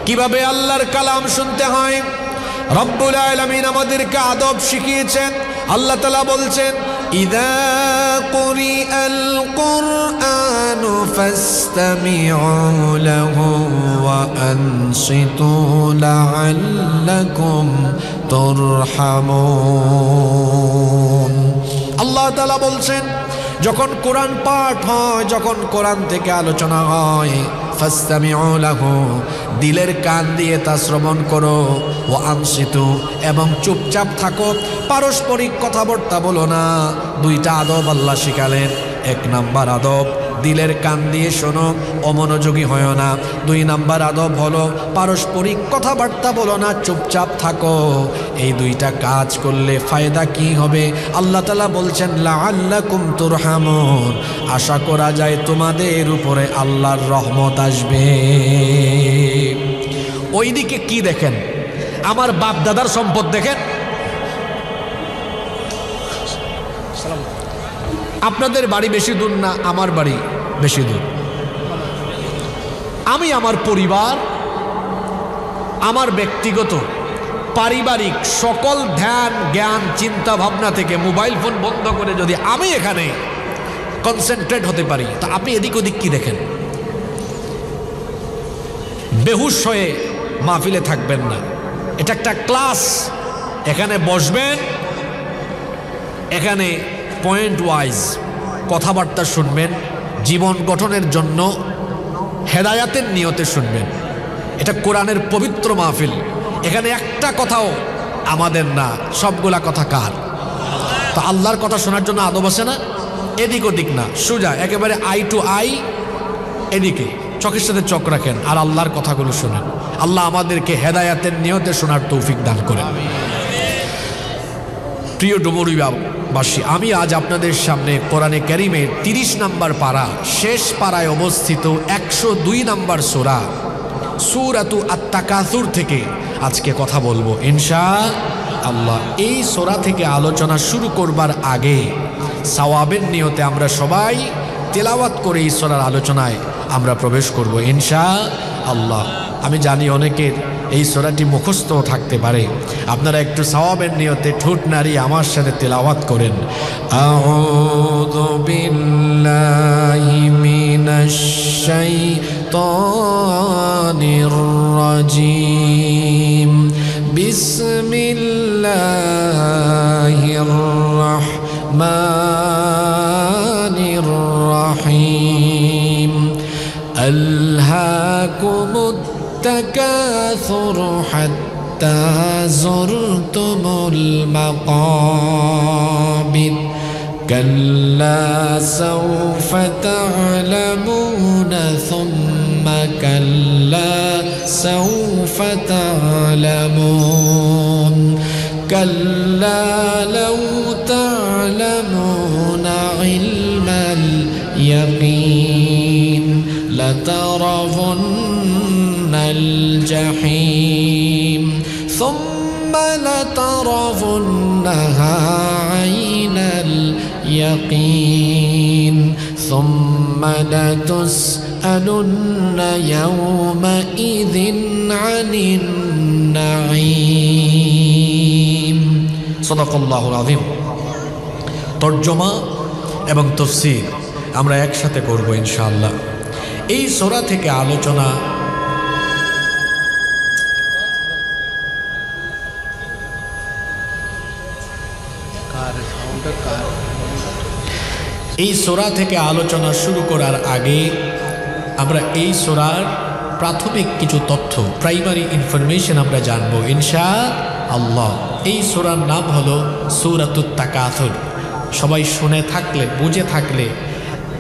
কিভাবে আল্লাহর কালাম শুনতে হয়। রব্বুল আলামিন আমাদেরকে আদব শিখিয়েছেন। আল্লাহ তাআলা বলছেন, ইযা কুরিআল কুরআনু ফাসতামিউ লাহু ওয়া আনসিতু লাআল্লাকুম তুরহামুন। আল্লাহ তাআলা বলছেন, যখন কোরআন পাঠ হয়, যখন কোরআন থেকে আলোচনা হয়, ফাসতামিউ লাহু, দিলের কান দিয়ে তা শ্রবণ করো, ওয়া আনসিতু, এবং চুপচাপ থাকো, পারস্পরিক কথাবার্তা বলো না। দুইটা আদব আল্লাহ শিখালেন। এক নাম্বার আদব, দিলের কান দিয়ে শোনো, অমনোযোগী হয় না। দুই নাম্বার আদব হলো পারস্পরিক কথাবার্তা বলো না, চুপচাপ থাকো। এই দুইটা কাজ করলে ফায়দা কি হবে? আল্লাহ তাআলা বলছেন, লাআল্লাকুম তুরহামুন, আশা করা যায় তোমাদের উপরে আল্লাহর রহমত আসবে। ওইদিকে কি দেখেন? আমার বাপ দাদার সম্পদ দেখেন। আপনাদের বাড়ি বেশি দূর না, আমার বাড়ি বেশি দূর। আমি আমার পরিবার, আমার ব্যক্তিগত পারিবারিক সকল ধ্যান জ্ঞান চিন্তা ভাবনা থেকে মোবাইল ফোন বন্ধ করে যদি আমি এখানে কনসেন্ট্রেট হতে পারি, তা আপনি এদিক ওদিক কি দেখেন? বেহুশ হয়ে মাহফিলে থাকবেন না। এটা একটা ক্লাস। এখানে বসবেন, এখানে পয়েন্ট ওয়াইজ কথাবার্তা শুনবেন, জীবন গঠনের জন্য হেদায়াতের নিয়তে শুনবেন। এটা কোরআনের পবিত্র মাহফিল। এখানে একটা কথাও আমাদের না, সবগুলা কথা কার? তো আল্লাহর কথা শোনার জন্য আদব আছে না? এদিক ওদিক না, সোজা একেবারে আই টু আই, এদিকে চোখের সাথে চোখ রাখেন আর আল্লাহর কথাগুলো শোনেন। আল্লাহ আমাদেরকে হেদায়াতের নিয়তে শোনার তৌফিক দান করেন। প্রিয় ডুমুরিয়াবাসী, আমি আজ আপনাদের সামনে কোরআনে কারীমের 30 নম্বর পারা, শেষ পারায় অবস্থিত 102 নম্বর সূরা সূরাতু আত-তাকাসুর থেকে আজকে কথা বলবো ইনশাআল্লাহ। এই সূরা থেকে আলোচনা শুরু করবার আগে সওয়াবের নিয়তে আমরা সবাই তেলাওয়াত করে এই সূরার আলোচনায় আমরা প্রবেশ করব ইনশাআল্লাহ। আমি জানি অনেকের এই সূরাটি মুখস্থ থাকতে পারে, আপনারা একটু সওয়াবের নিয়তে ঠোঁট নাড়িয়ে আমার সাথে তেলাওয়াত করেন। আউযু বিল্লাহি মিনাশ শাইতানির রাজীম, বিসমিল্লাহির রাহমানির রাহিম। আলহাকুমুত التكاثر حتى زرتم المقابر كلا سوف تعلمون ثم كلا سوف تعلمون كلا لو تعلمون علم اليقين لترون الجحيم ثم لترونها عين اليقين ثم لتسألن يومئذ عن النعيم صدق الله العظيم। তরজমা এবং তাফসীর আমরা একসাথে করব ইনশাআল্লাহ। এই সূরা থেকে আলোচনা শুরু করার আগে আমরা এই সূরার প্রাথমিক কিছু তথ্য, প্রাইমারি ইনফরমেশন আমরা জানবো ইনশাআল্লাহ। এই সূরার নাম হলো সূরাতুত তাকাসুর। সবাই শুনে থাকলে, বুঝে থাকলে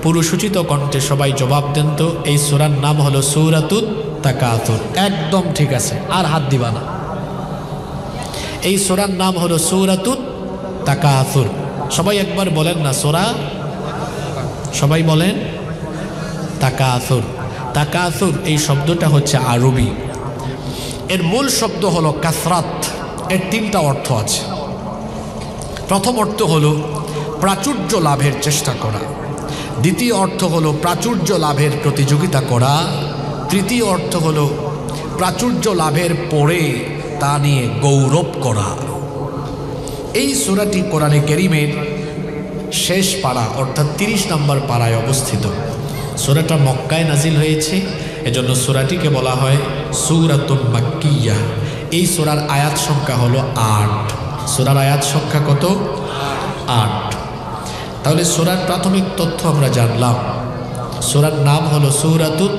পুরুষোচিত কণ্ঠে সবাই জবাব দেন তো, এই সূরার নাম হলো সূরাতুত তাকাসুর। একদম ঠিক আছে, আর হাত দিবা না। এই সূরার নাম হলো সূরাতুত তাকাসুর। সবাই একবার বলেন না সূরা, সবাই বলেন তাকাসুর। তাকাসুর এই শব্দটা হচ্ছে আরবি, এর মূল শব্দ হলো কাসরাত। এর তিনটা অর্থ আছে। প্রথম অর্থ হলো প্রাচুর্য লাভের চেষ্টা করা, দ্বিতীয় অর্থ হলো প্রাচুর্য লাভের প্রতিযোগিতা করা, তৃতীয় অর্থ হলো প্রাচুর্য লাভের পরে তা নিয়ে গৌরব করা। এই সূরাটি কোরআনে কারীমের শেষ পারা অর্থাৎ 30 নম্বর পারায় অবস্থিত। সূরাটা মক্কায় নাজিল হয়েছে, এজন্য সূরাটিকে বলা হয় সূরাতুম মাক্কিয়া। এই সূরার আয়াত সংখ্যা হলো 8। সূরার আয়াত সংখ্যা কত? 8। তাহলে সূরার প্রাথমিক তথ্য আমরা জানলাম। সূরার নাম হলো সূরাতুল।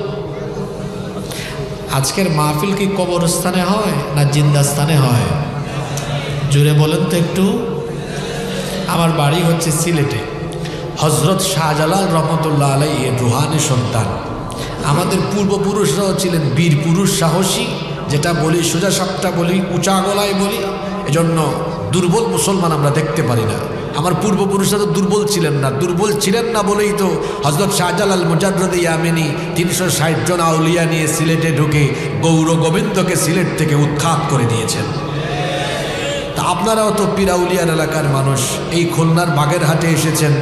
আজকের মাহফিল কি কবরস্থানে হয় না জিন্দাস্থানে হয়? জোরে বলেন তো একটু। আমার বাড়ি হচ্ছে সিলেটে। হযরত শাহজালাল রহমতুল্লাহ আলাইহি এর রুহানি সন্তান। আমাদের পূর্বপুরুষরাও ছিলেন বীর পুরুষ, সাহসী, যেটা বলি সোজা সাপটা বলি, উঁচা গলায় বলি। এজন্য দুর্বল মুসলমান আমরা দেখতে পারি না। আমার পূর্বপুরুষরা তো দুর্বল ছিলেন না। দুর্বল ছিলেন না বলেই তো হযরত শাহজালাল মুজাদ্দিদ ইয়ামেনী 360 জন আউলিয়া নিয়ে সিলেটে ঢুকে গৌর গোবিন্দকে সিলেট থেকে উৎখাত করে দিয়েছেন। তা আপনারাও তো পীর আউলিয়ার এলাকার মানুষ। এই খুলনার বাগেরহাটে এসেছেন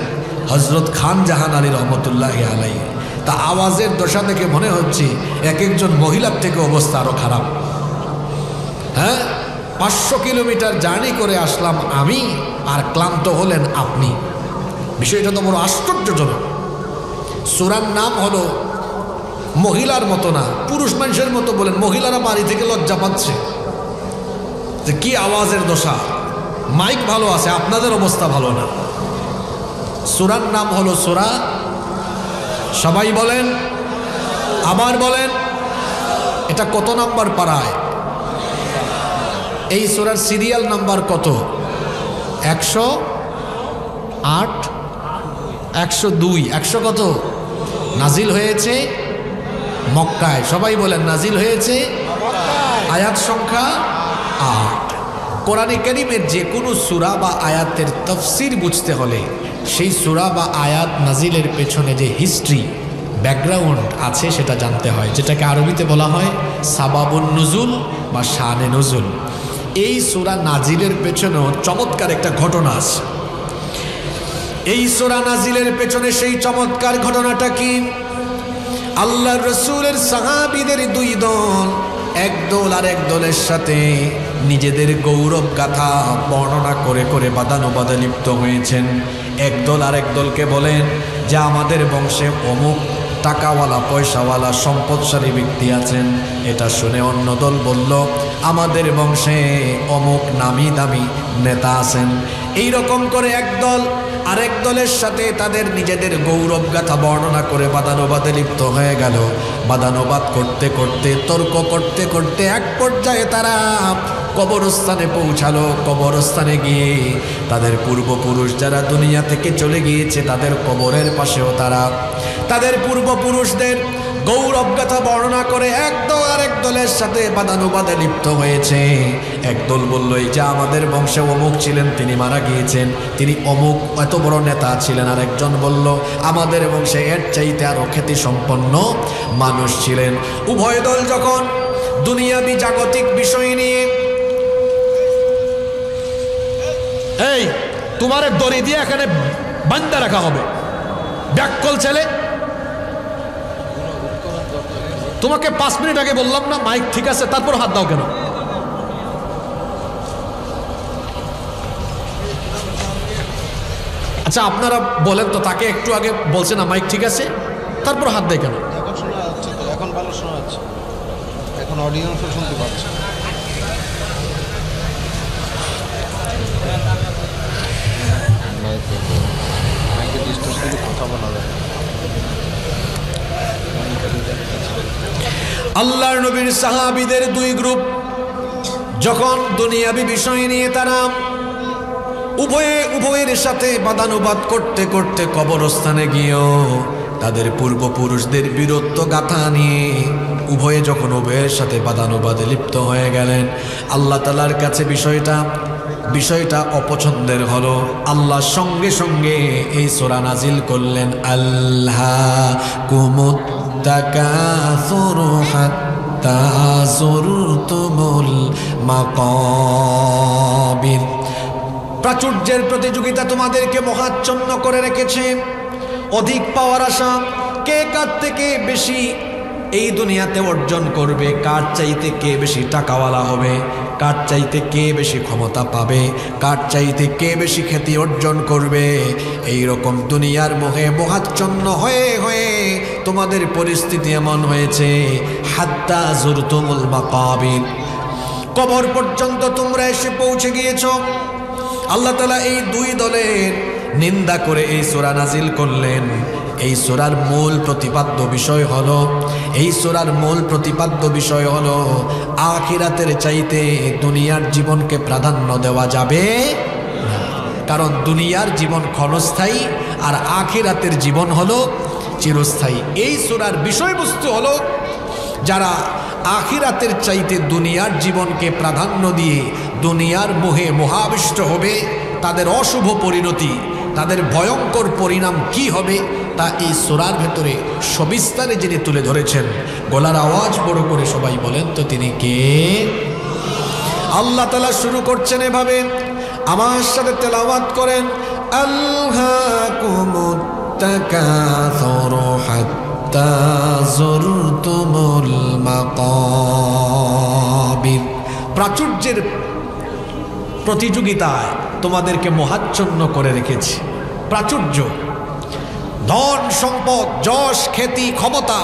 হযরত খান জাহান আলী রহমতুল্লাহি আলাইহি। তা আওয়াজের দশা দেখে মনে হচ্ছে এক একজন মহিলার থেকে অবস্থা আরো খারাপ। হ্যাঁ, 500 কিলোমিটার জার্নি করে আসলাম আমি, আর ক্লান্ত হলেন আপনি। বিষয়টা তো বড় আশ্চর্যজনক। সূরার নাম হলো মহিলার মতো না, পুরুষ মানুষের মতো বলেন। মহিলারা বাড়ি থেকে লজ্জা পাচ্ছে যে কি আওয়াজের দশা। মাইক ভালো আছে, আপনাদের অবস্থা ভালো না। সূরার নাম হলো সূরা। সবাই বলেন, আবার বলেন। এটা কত নাম্বার পারায়? এই সূরার সিরিয়াল নাম্বার কত? 108, 102, 100 কত? নাজিল হয়েছে মক্কায়। সবাই বলেন, নাজিল হয়েছে। আয়াত সংখ্যা 8। কোরআনে কারীমের যে কোনো সূরা বা আয়াতের তাফসীর বুঝতে হলে সেই সূরা বা আয়াত নাজিলের পেছনে যে হিস্ট্রি, ব্যাকগ্রাউন্ড আছে সেটা জানতে হয়, যেটাকে আরবিতে বলা হয় সাবাবুন নুজুল বা শানে নুজুল। এই সূরা নাজিলের পেছনেও চমৎকার একটা ঘটনা আছে। এই সূরা নাজিলের পেছনে সেই চমৎকার ঘটনাটা কি? আল্লাহর রাসূলের সাহাবীদের 2 দল, এক দল আর এক দলের সাথে নিজেদের গৌরব গাথা বর্ণনা করে করে বাদানুবাদে লিপ্ত হয়েছেন। এক দল আর এক দলকে বলেন যে আমাদের বংশে অমুক টাকাওয়ালা, পয়সাওয়ালা, সম্পদশালী ব্যক্তি আছেন। এটা শুনে অন্য দল বলল আমাদের বংশে অমুক নামি দামি নেতা আছেন। এই রকম করে এক দল আরেক দলের সাথে তাদের নিজেদের গৌরব গাথা বর্ণনা করে বাদানুবাদে লিপ্ত হয়ে গেল। বাদানুবাদ করতে করতে, তর্ক করতে করতে এক পর্যায়ে তারা কবরস্থানে পৌঁছালো। কবরস্থানে গিয়ে তাদের পূর্বপুরুষ যারা দুনিয়া থেকে চলে গিয়েছে তাদের কবরের পাশেও তারা তাদের পূর্বপুরুষদের গৌরব গাথা বর্ণনা করে এক দল আরেক দলের সাথে বাদানুবাদে লিপ্ত হয়েছে। একদল বলল এই যে আমাদের বংশে অমুক ছিলেন, তিনি মারা গিয়েছেন, তিনি অমুক এত বড় নেতা ছিলেন। আর একজন বলল আমাদের বংশে এর চাইতে আরো খ্যাতি সম্পন্ন মানুষ ছিলেন। উভয় দল যখন দুনিয়াবি জাগতিক বিষয় নিয়ে, এই তোমার দড়ি দিয়ে এখানে বান্ধা রাখা হবে, ব্যাককল ছেলে, তোমাকে 5 মিনিট আগে বললাম না মাইক ঠিক আছে, তারপর হাত দাও কেন? আচ্ছা আপনারা বলেন তো, তাকে একটু আগে বলছে না মাইক ঠিক আছে, তারপর হাত দেয় কেন? এখন শোনা যাচ্ছে তো, এখন ভালো শোনা যাচ্ছে, এখন অডিয়েন্সও শুনতে পাচ্ছে। মাইকে ডিস্টার্ব করে কথা বলা যায়। আল্লাহর নবীর সাহাবীদের 2 গ্রুপ যখন দুনিয়াবি বিষয় নিয়ে তারা উভয়ের সাথে বাদানুবাদ করতে করতে কবরস্থানে গিয়েও তাদের পূর্বপুরুষদের বীরত্ব গাথা নিয়ে উভয়ে যখন উভয়ের সাথে বাদানুবাদে লিপ্ত হয়ে গেলেন, আল্লাহ তাআলার কাছে বিষয়টা অপছন্দের হলো। আল্লাহ সঙ্গে সঙ্গে এই সূরা নাজিল করলেন, আল্লাহকুমুত তাকাসুরু হাত্তা যুরতুমুল মাকাবির। প্রাচুর্যের প্রতিযোগিতা তোমাদেরকে মহাচ্ছন্ন করে রেখেছে। অধিক পাওয়ার আশা, কে কার থেকে বেশি এই দুনিয়াতে অর্জন করবে, কার চাইতে কে বেশি টাকাওয়ালা হবে, কার চাইতে কে বেশি ক্ষমতা পাবে, কার চাইতে কে বেশি খ্যাতি অর্জন করবে। এই রকম দুনিয়ার মোহে মোহাচ্ছন্ন হয়ে হয়ে তোমাদের পরিস্থিতি এমন হয়েছে, হাত্তা যুরতুমুল মাকাবির, কবর পর্যন্ত তোমরা এসে পৌঁছে গিয়েছ। আল্লাহ তাআলা এই দুই দলের নিন্দা করে এই সূরা নাজিল করলেন। এই সূরার মূল প্রতিপাদ্য বিষয় হলো, এই সূরার মূল প্রতিপাদ্য বিষয় হলো আখিরাতের চাইতে দুনিয়ার জীবনকে প্রাধান্য দেওয়া যাবে না। কারণ দুনিয়ার জীবন ক্ষণস্থায়ী আর আখিরাতের জীবন হলো চিরস্থায়ী। এই সূরার বিষয়বস্তু হলো, যারা আখিরাতের চাইতে দুনিয়ার জীবনকে প্রাধান্য দিয়ে দুনিয়ার মোহে মোহাবিষ্ট হবে, তাদের অশুভ পরিণতি, তাদের ভয়ঙ্কর পরিণাম কি হবে তা এই সূরার ভেতরে সবিস্তারে যিনি তুলে ধরেছেন। গলার আওয়াজ বড় করে সবাই বলেন তো তিনি কে? আল্লাহ তাআলা শুরু করছেন এভাবে, আমার সাথে তেলাওয়াত করেন, আলহাকুমুত তাকাসুর হাত্তা যুরতুমুল মাকাবির। প্রাচুর্যের প্রতিযোগিতায় তোমাদেরকে মোহাচ্ছন্ন করে রেখেছি। প্রাচুর্য, ধন সম্পদ, যশ, খ্যাতি, ক্ষমতা,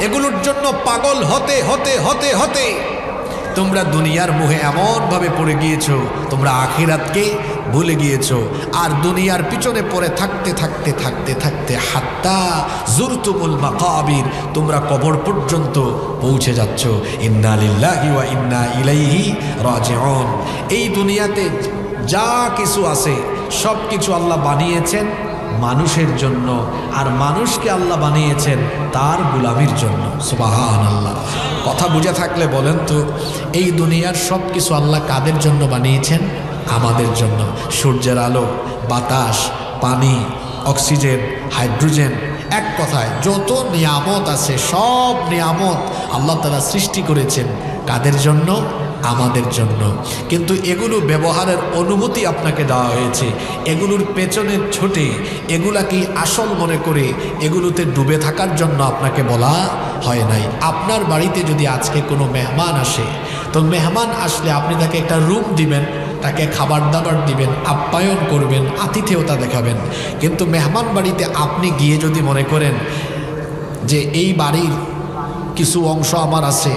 এগুলোর জন্য পাগল হতে হতে হতে হতে তোমরা দুনিয়ার মোহে এমনভাবে পড়ে গিয়েছো, তোমরা আখিরাতকে ভুলে গিয়েছো। আর দুনিয়ার পিছনে পড়ে থাকতে থাকতে থাকতে থাকতে হাত্তা যুরতুমুল মাকাবির, তোমরা কবর পর্যন্ত পৌঁছে যাচ্ছ। ইন্না লিল্লাহি ওয়া ইন্না ইলাইহি রাজিউন। এই দুনিয়াতে যা কিছু আছে সব কিছু আল্লাহ বানিয়েছেন মানুষের জন্য, আর মানুষকে আল্লাহ বানিয়েছেন তার গোলামির জন্য। সুবহানাল্লাহ। কথা বুঝে থাকলে বলেন তো, এই দুনিয়ার সব কিছু আল্লাহ কাদের জন্য বানিয়েছেন? আমাদের জন্য। সূর্যের আলো, বাতাস, পানি, অক্সিজেন, হাইড্রোজেন, এক কথায় যত নিয়ামত আছে সব নিয়ামত আল্লাহ তাআলা সৃষ্টি করেছেন কাদের জন্য? আমাদের জন্য। কিন্তু এগুলো ব্যবহারের অনুমতি আপনাকে দেওয়া হয়েছে। এগুলোর পেছনে ছুটে এগুলাকে আসল মনে করে এগুলোতে ডুবে থাকার জন্য আপনাকে বলা হয় নাই। আপনার বাড়িতে যদি আজকে কোনো মেহমান আসে, তো মেহমান আসলে আপনি তাকে একটা রুম দিবেন, তাকে খাবার দাবার দিবেন, আপ্যায়ন করবেন, আতিথেয়তা দেখাবেন। কিন্তু মেহমান বাড়িতে আপনি গিয়ে যদি মনে করেন যে এই বাড়ির কিছু অংশ আমার আছে,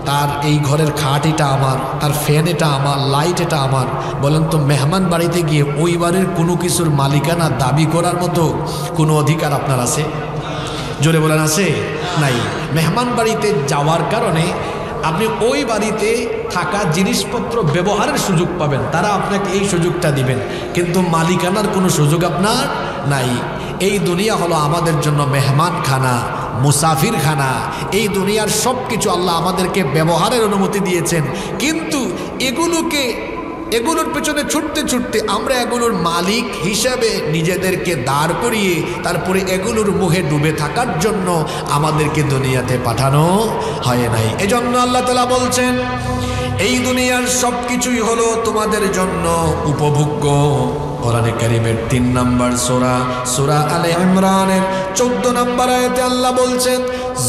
তার এই ঘরের খাট এটা আমার, তার ফ্যান এটা আমার, লাইট এটা আমার, বলেন তো মেহমান বাড়িতে গিয়ে ওই বাড়ির কোনো কিছুর মালিকানা দাবি করার মতো কোনো অধিকার আপনার আছে? জোরে বলেন আছে? নাই। মেহমান বাড়িতে যাওয়ার কারণে আপনি ওই বাড়িতে থাকা জিনিসপত্র ব্যবহারের সুযোগ পাবেন, তারা আপনাকে এই সুযোগটা দিবেন, কিন্তু মালিকানার কোনো সুযোগ আপনার নাই। এই দুনিয়া হলো আমাদের জন্য মেহমানখানা, মুসাফির খানা। এই দুনিয়ার সব কিছু আল্লাহ আমাদেরকে ব্যবহারের অনুমতি দিয়েছেন, কিন্তু এগুলোর পেছনে ছুটতে ছুটতে আমরা এগুলোর মালিক হিসাবে নিজেদেরকে দাঁড় করিয়ে তারপরে এগুলোর মুখে ডুবে থাকার জন্য আমাদেরকে দুনিয়াতে পাঠানো হয় নাই। এজন্য আল্লাহ তাআলা বলছেন, এই দুনিয়ার সব কিছুই হলো তোমাদের জন্য উপভোগ্য। কোরআনে কারীমের 3 নম্বর সূরা, সূরা আলে ইমরানের 14 নম্বর আয়াতে আল্লাহ বলছেন,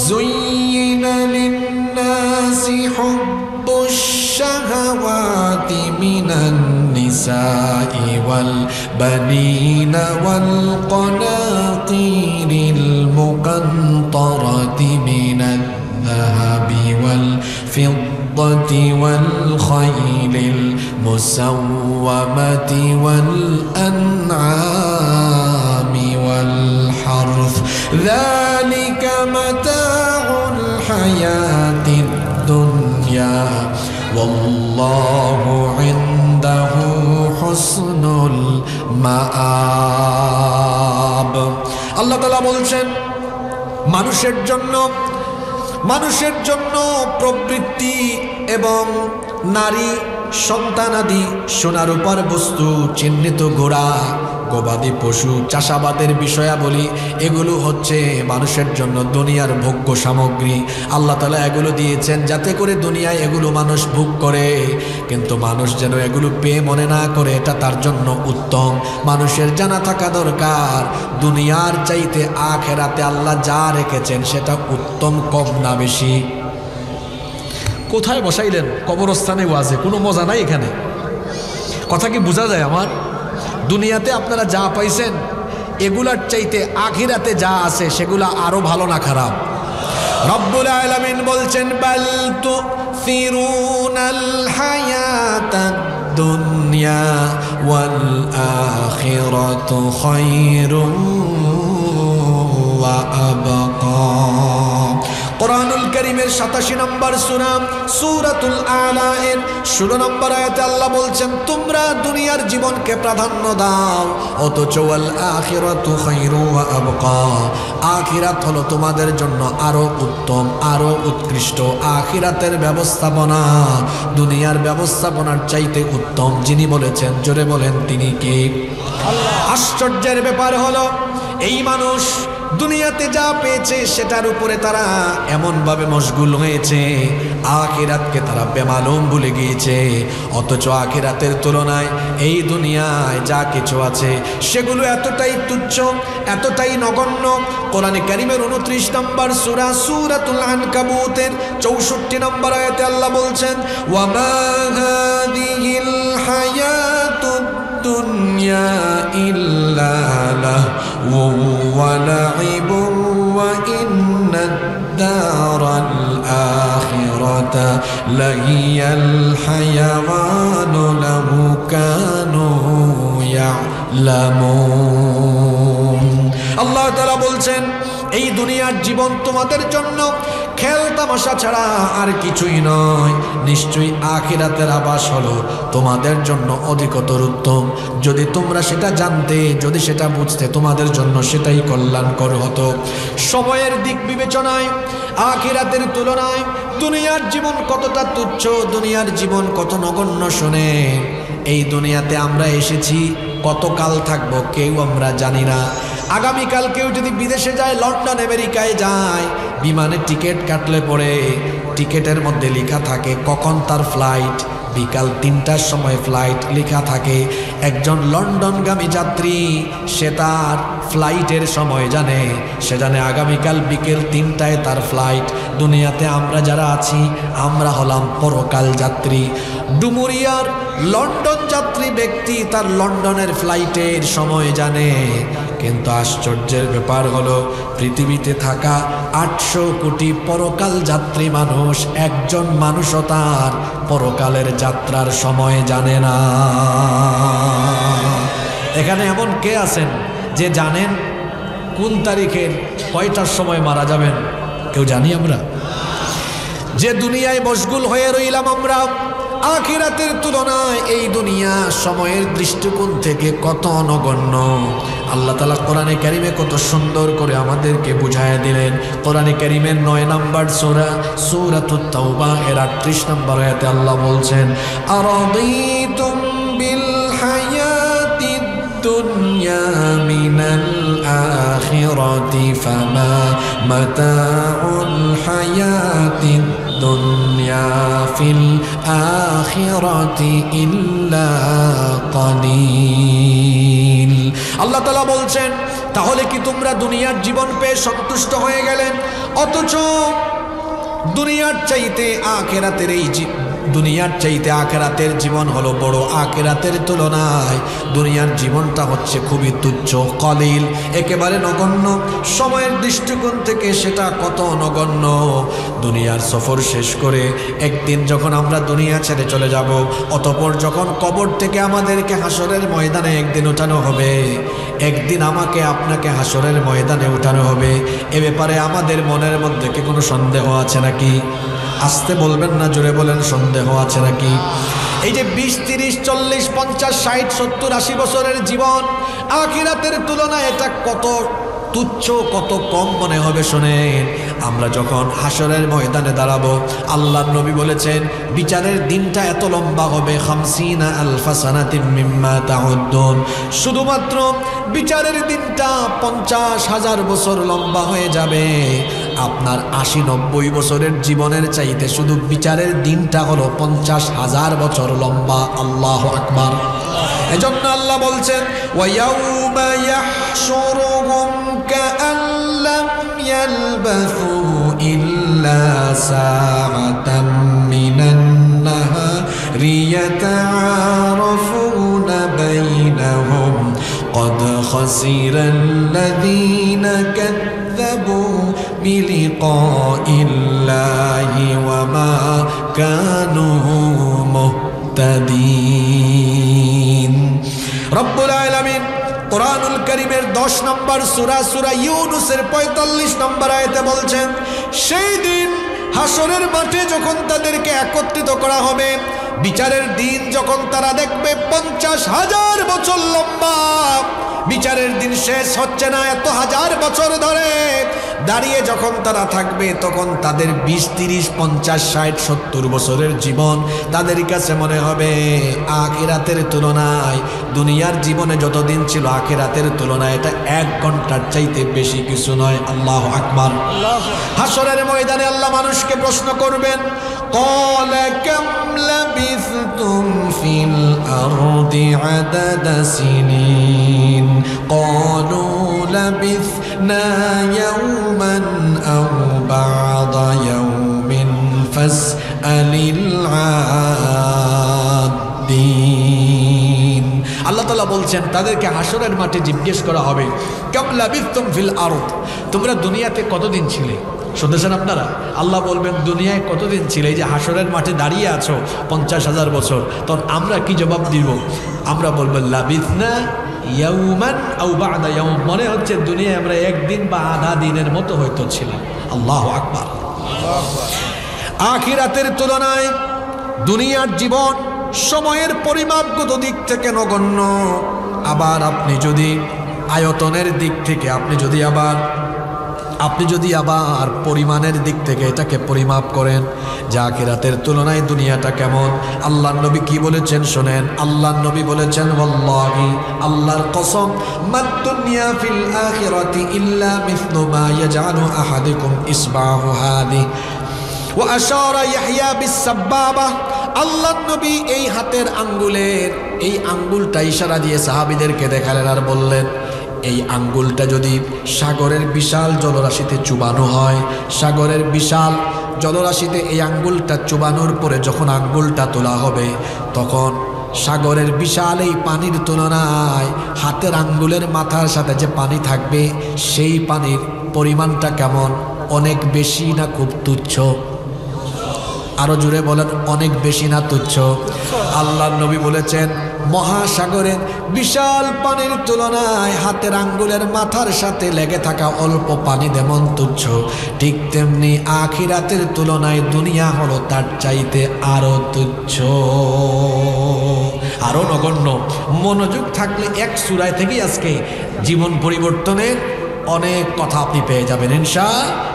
যুয়িনা লিন-নাসি হুব্বুশ শাহাওয়াতি মিনান নিসাই ওয়াল বানিনা ওয়াল কানাতিরিল মুকান্তারাতি মিনাল যাহাবি ওয়াল ফিদ্দাতি ওয়াল খাইলিল মুসাওওয়ামাতি ওয়াল আনআমি ওয়াল হারথ যালিকা মাতাউল হায়াতিদ দুনিয়া ওয়াল্লাহু ইনদাহু হুসনুল মাআব। আল্লাহ তাআলা বলছেন, মানুষের জন্য প্রবৃত্তি এবং নারী সন্তানাদি, সোনার উপর বস্তু, চিহ্নিত ঘোড়া, গবাদি পশু, চাষাবাদের বিষয়াবলী, এগুলো হচ্ছে মানুষের জন্য দুনিয়ার ভোগ্য সামগ্রী। আল্লাহ তাআলা এগুলো দিয়েছেন যাতে করে দুনিয়ায় এগুলো মানুষ ভোগ করে, কিন্তু মানুষ যেন এগুলো পেয়ে মনে না করে এটা তার জন্য উত্তম। মানুষের জানা থাকা দরকার দুনিয়ার চাইতে আখিরাতে আল্লাহ যা রেখেছেন সেটা উত্তম, কম না বেশি। কোথায় বসাইলেন? কবরস্থানে ওয়াজে, কোনো মজা নাই এখানে। কথা কি বোঝা যায় আমার? দুনিয়াতে আপনারা যা পাইছেন এগুলার চাইতে আখিরাতে যা আছে সেগুলা আরো ভালো না খারাপ? রব্বুল আলামিন বলছেন বাল তুসিরুনাল হায়াতাদ দুনিয়া ওয়াল আখিরাতু খায়রুন ওয়া আবকা। কোরআনুল কারীমের 87 নম্বর সূরা সূরাতুল আলা এর 16 নম্বর আয়াতে আল্লাহ বলছেন তোমরা দুনিয়ার জীবনকে প্রাধান্য দাও, অথচ ওয়াল আখিরাতু খায়রু ওয়া আবকা, আখিরাত হলো তোমাদের জন্য আরো উত্তম, আরো উৎকৃষ্ট। আখিরাতের ব্যবস্থাপনা দুনিয়ার ব্যবস্থাপনার চাইতে উত্তম। যিনি বলেছেন জোরে বলেন তিনি কে? আল্লাহ। আশ্চর্যের ব্যাপার হলো এই মানুষ দুনিয়াতে যা পেয়েছে সেটার উপরে তারা এমনভাবে মশগুল হয়েছে, আখিরাতকে তারা বেমালুম ভুলে গিয়েছে। অথচ আখিরাতের তুলনায় এই দুনিয়ায় যা কিছু আছে সেগুলো এতটাই তুচ্ছ, এতটাই নগণ্য। কোরআনে কারীমের 29 নম্বর সূরা সূরাতুল আনকাবুতের 64 নম্বর আয়াতে আল্লাহ বলছেন ওয়ামা হাদিহিল হায়াতুদ দুনিয়া ইল্লা লাহু ওয়া লাইবুন ওয়া ইন্নাদ দারাল আখিরাতা লাহিয়াল হায়াওয়ানু লাউ কানু ইয়ালামুন। আল্লাহ তাআলা বলছেন এই দুনিয়ার জীবন তোমাদের জন্য খেল তামাশা ছাড়া আর কিছুই নয়। নিশ্চয়ই আখিরাতের আবাস হলো তোমাদের জন্য অধিকতর উত্তম। যদি তোমরা সেটা জানতে, যদি সেটা বুঝতে, তোমাদের জন্য সেটাই কল্যাণকর হতো। সময়ের দিক বিবেচনায় আখিরাতের তুলনায় দুনিয়ার জীবন কতটা তুচ্ছ, দুনিয়ার জীবন কত নগণ্য শুনে। এই দুনিয়াতে আমরা এসেছি, কতকাল থাকবো কেউ আমরা জানি না। আগামীকাল কেউ যদি বিদেশে যায়, লন্ডন আমেরিকায় যায়, বিমানে টিকিট কাটলে পরে টিকিটের মধ্যে লেখা থাকে কখন তার ফ্লাইট, বিকাল 3টার সময় ফ্লাইট লেখা থাকে। একজন লন্ডনগামী যাত্রী সে তার ফ্লাইটের সময় জানে, সে জানে আগামীকাল বিকেল 3টায় তার ফ্লাইট। দুনিয়াতে আমরা যারা আছি আমরা হলাম পরকাল যাত্রী। ডুমুরিয়ার লন্ডন যাত্রী ব্যক্তি তার লন্ডনের ফ্লাইটের সময় জানে, কিন্তু আশ্চর্যের ব্যাপার হলো পৃথিবীতে থাকা 800 কোটি পরকাল যাত্রী মানুষ, একজন মানুষও তার পরকালের যাত্রার সময় জানে না। এখানে এমন কে আছেন যে জানেন কোন তারিখের কয়টার সময় মারা যাবেন? কেউ জানি আমরা? যে দুনিয়ায় মশগুল হয়ে রইলাম আমরা, আখিরাতের তুলনায় এই দুনিয়া সময়ের দৃষ্টিকোণ থেকে কত নগণ্য। আল্লাহ তাআলা কোরআনে কারীমে কত সুন্দর করে আমাদেরকে বুঝায় দিলেন। কোরআনে কারীমের 9 নম্বর সূরা সূরাতুত তাওবা এর 38 নম্বর আয়াতে আল্লাহ বলছেন আরাদিতুম বিল হায়াতিদ দুনিয়া মিনাল আখিরাতি ফামা মাতাউল হায়াতিদ দুনিয়া ফিল আখিরাতি ইল্লা কালিল। আল্লাহ তাআলা বলছেন তাহলে কি তোমরা দুনিয়ার জীবন পেয়ে সন্তুষ্ট হয়ে গেলেন, অথচ দুনিয়ার চাইতে আখিরাতের দুনিয়ার চাইতে আখিরাতের জীবন হলো বড়। আখিরাতের তুলনায় দুনিয়ার জীবনটা হচ্ছে খুবই তুচ্ছ, কলিল, একেবারে নগণ্য। সময়ের দৃষ্টিকোণ থেকে সেটা কত নগণ্য। দুনিয়ার সফর শেষ করে একদিন যখন আমরা দুনিয়া ছেড়ে চলে যাব, অতঃপর যখন কবর থেকে আমাদেরকে হাসরের ময়দানে একদিন উঠানো হবে, একদিন আমাকে আপনাকে হাসরের ময়দানে উঠানো হবে, এ ব্যাপারে আমাদের মনের মধ্যে কি কোনো সন্দেহ আছে নাকি? আসতে বলবেন না, জোরে বলেন সন্দেহ আছে নাকি? এই যে 20, 30, 40, 50, 60, 70, 80 বছরের জীবন, আখিরাতের তুলনায় এটা কত তুচ্ছ, কত কম মনে হবে। শোনেন, আমরা যখন হাসরের ময়দানে দাঁড়াবো, আল্লাহর নবী বলেছেন বিচারের দিনটা এত লম্বা হবে, 50 আলফা সানাতিম মিম্মা তাউদ্দুন, শুধুমাত্র বিচারের দিনটা 50,000 বছর লম্বা হয়ে যাবে। আপনার 80-90 বছরের জীবনের চাইতে শুধু বিচারের দিনটা হলো 50,000 বছর লম্বা। আল্লাহু আকবার। এজন্য আল্লাহ বলছেন ওয়ায়াউমা ইয়াহশুরুহুম কাআল্লাম ইয়ালবাসু ইল্লা সাআতাম মিনান নাহারি ইয়াতাআরাফুনা বাইনাহুম قد خسر الذين كذبوا بلقاء الله وما كانوا مهتدين। রব্বুল আলামিন কোরআনুল কারীমের 10 নম্বর সূরা ইউনূসের 45 নম্বর আয়াতে বলছেন, সেই দিন হাসরের মাঠে যখন তাদেরকে একত্রিত করা হবে, বিচারের দিন যখন তারা দেখবে 50,000 বছর লম্বা, বিচারের দিন শেষ হচ্ছে না, এত হাজার বছর ধরে দাঁড়িয়ে যখন তারা থাকবে, তখন তাদের 20, 30, 50, 60, 70 বছরের জীবন তাদের কাছে মনে হবে আখিরাতের তুলনায়, দুনিয়ার জীবনে যতদিন ছিল আখিরাতের তুলনায় এটা 1 ঘন্টার চাইতে বেশি কিছু নয়। আল্লাহু আকবার। হাসরের ময়দানে আল্লাহ মানুষকে প্রশ্ন করবেন, ক্বালা কাম লাবিথতুম ফিল আরদি আদাদা সিনিন ক্বালু লাবিথনা ইয়াওমান আও বা'দা ইয়াওমিন ফাসআলিল আদিন। আল্লাহ তাআলা বলছেন তাদেরকে হাসরের মাঠে জিজ্ঞেস করা হবে, কাম লাবিথতুম ফিল আরদ, তোমরা দুনিয়াতে কতদিন ছিলে? শুনতেছেন আপনারা? আল্লাহ বলবেন দুনিয়ায় কতদিন ছিলে? এই যে হাসরের মাঠে দাঁড়িয়ে আছো 50,000 বছর, তখন আমরা কি জবাব দিব? আমরা বলবো লাবিথনা ইয়াওমান আও বা'দা ইয়াওম, মনে হচ্ছে দুনিয়ায় আমরা একদিন বা আধা দিনের মতো হয়তো ছিলাম। আল্লাহু আকবার। আখিরাতের তুলনায় দুনিয়ার জীবন সময়ের পরিমাপগত দিক থেকে নগণ্য। আবার আপনি যদি আয়তনের দিক থেকে, আপনি যদি আবার পরিমাণের দিক থেকে এটাকে পরিমাপ করেন যে আখিরাতের তুলনায় দুনিয়াটা কেমন, আল্লাহর নবী কি বলেছেন শোনেন। আল্লাহর নবী বলেছেন, ওয়াল্লাহি, আল্লাহর কসম, মাদ দুনিয়া ফিল আখিরাতি ইল্লা মিসলু মা ইয়াজআলু আহাদুকুম ইসবাহু হাদি ওয়া আশারা ইয়াহইয়া বিস-সাব্বাবা। আল্লাহর নবী এই হাতের আঙ্গুলের এই আঙ্গুলটা ইশারা দিয়ে সাহাবীদেরকে দেখালেন আর বললেন, এই আঙ্গুলটা যদি সাগরের বিশাল জলরাশিতে চুবানো হয়, সাগরের বিশাল জলরাশিতে এই আঙ্গুলটা চুবানোর পরে যখন আঙ্গুলটা তোলা হবে, তখন সাগরের বিশাল এই পানির তুলনায় হাতের আঙ্গুলের মাথার সাথে যে পানি থাকবে, সেই পানির পরিমাণটা কেমন? অনেক বেশি না খুব তুচ্ছ? আরো জুড়ে বলেন, অনেক বেশি না তুচ্ছ? আল্লাহর নবী বলেছেন মহাসাগরের বিশাল পানির তুলনায় হাতের আঙ্গুলের মাথার সাথে লেগে থাকা অল্প পানি যেমন তুচ্ছ, ঠিক তেমনি আখিরাতের তুলনায় দুনিয়া হলো তার চাইতে আরো তুচ্ছ, আরো নগণ্য। মনোযোগ থাকলে এক সূরা থেকেই আজকে জীবন পরিবর্তনের অনেক কথা আপনি পেয়ে যাবেন ইনশাআল্লাহ।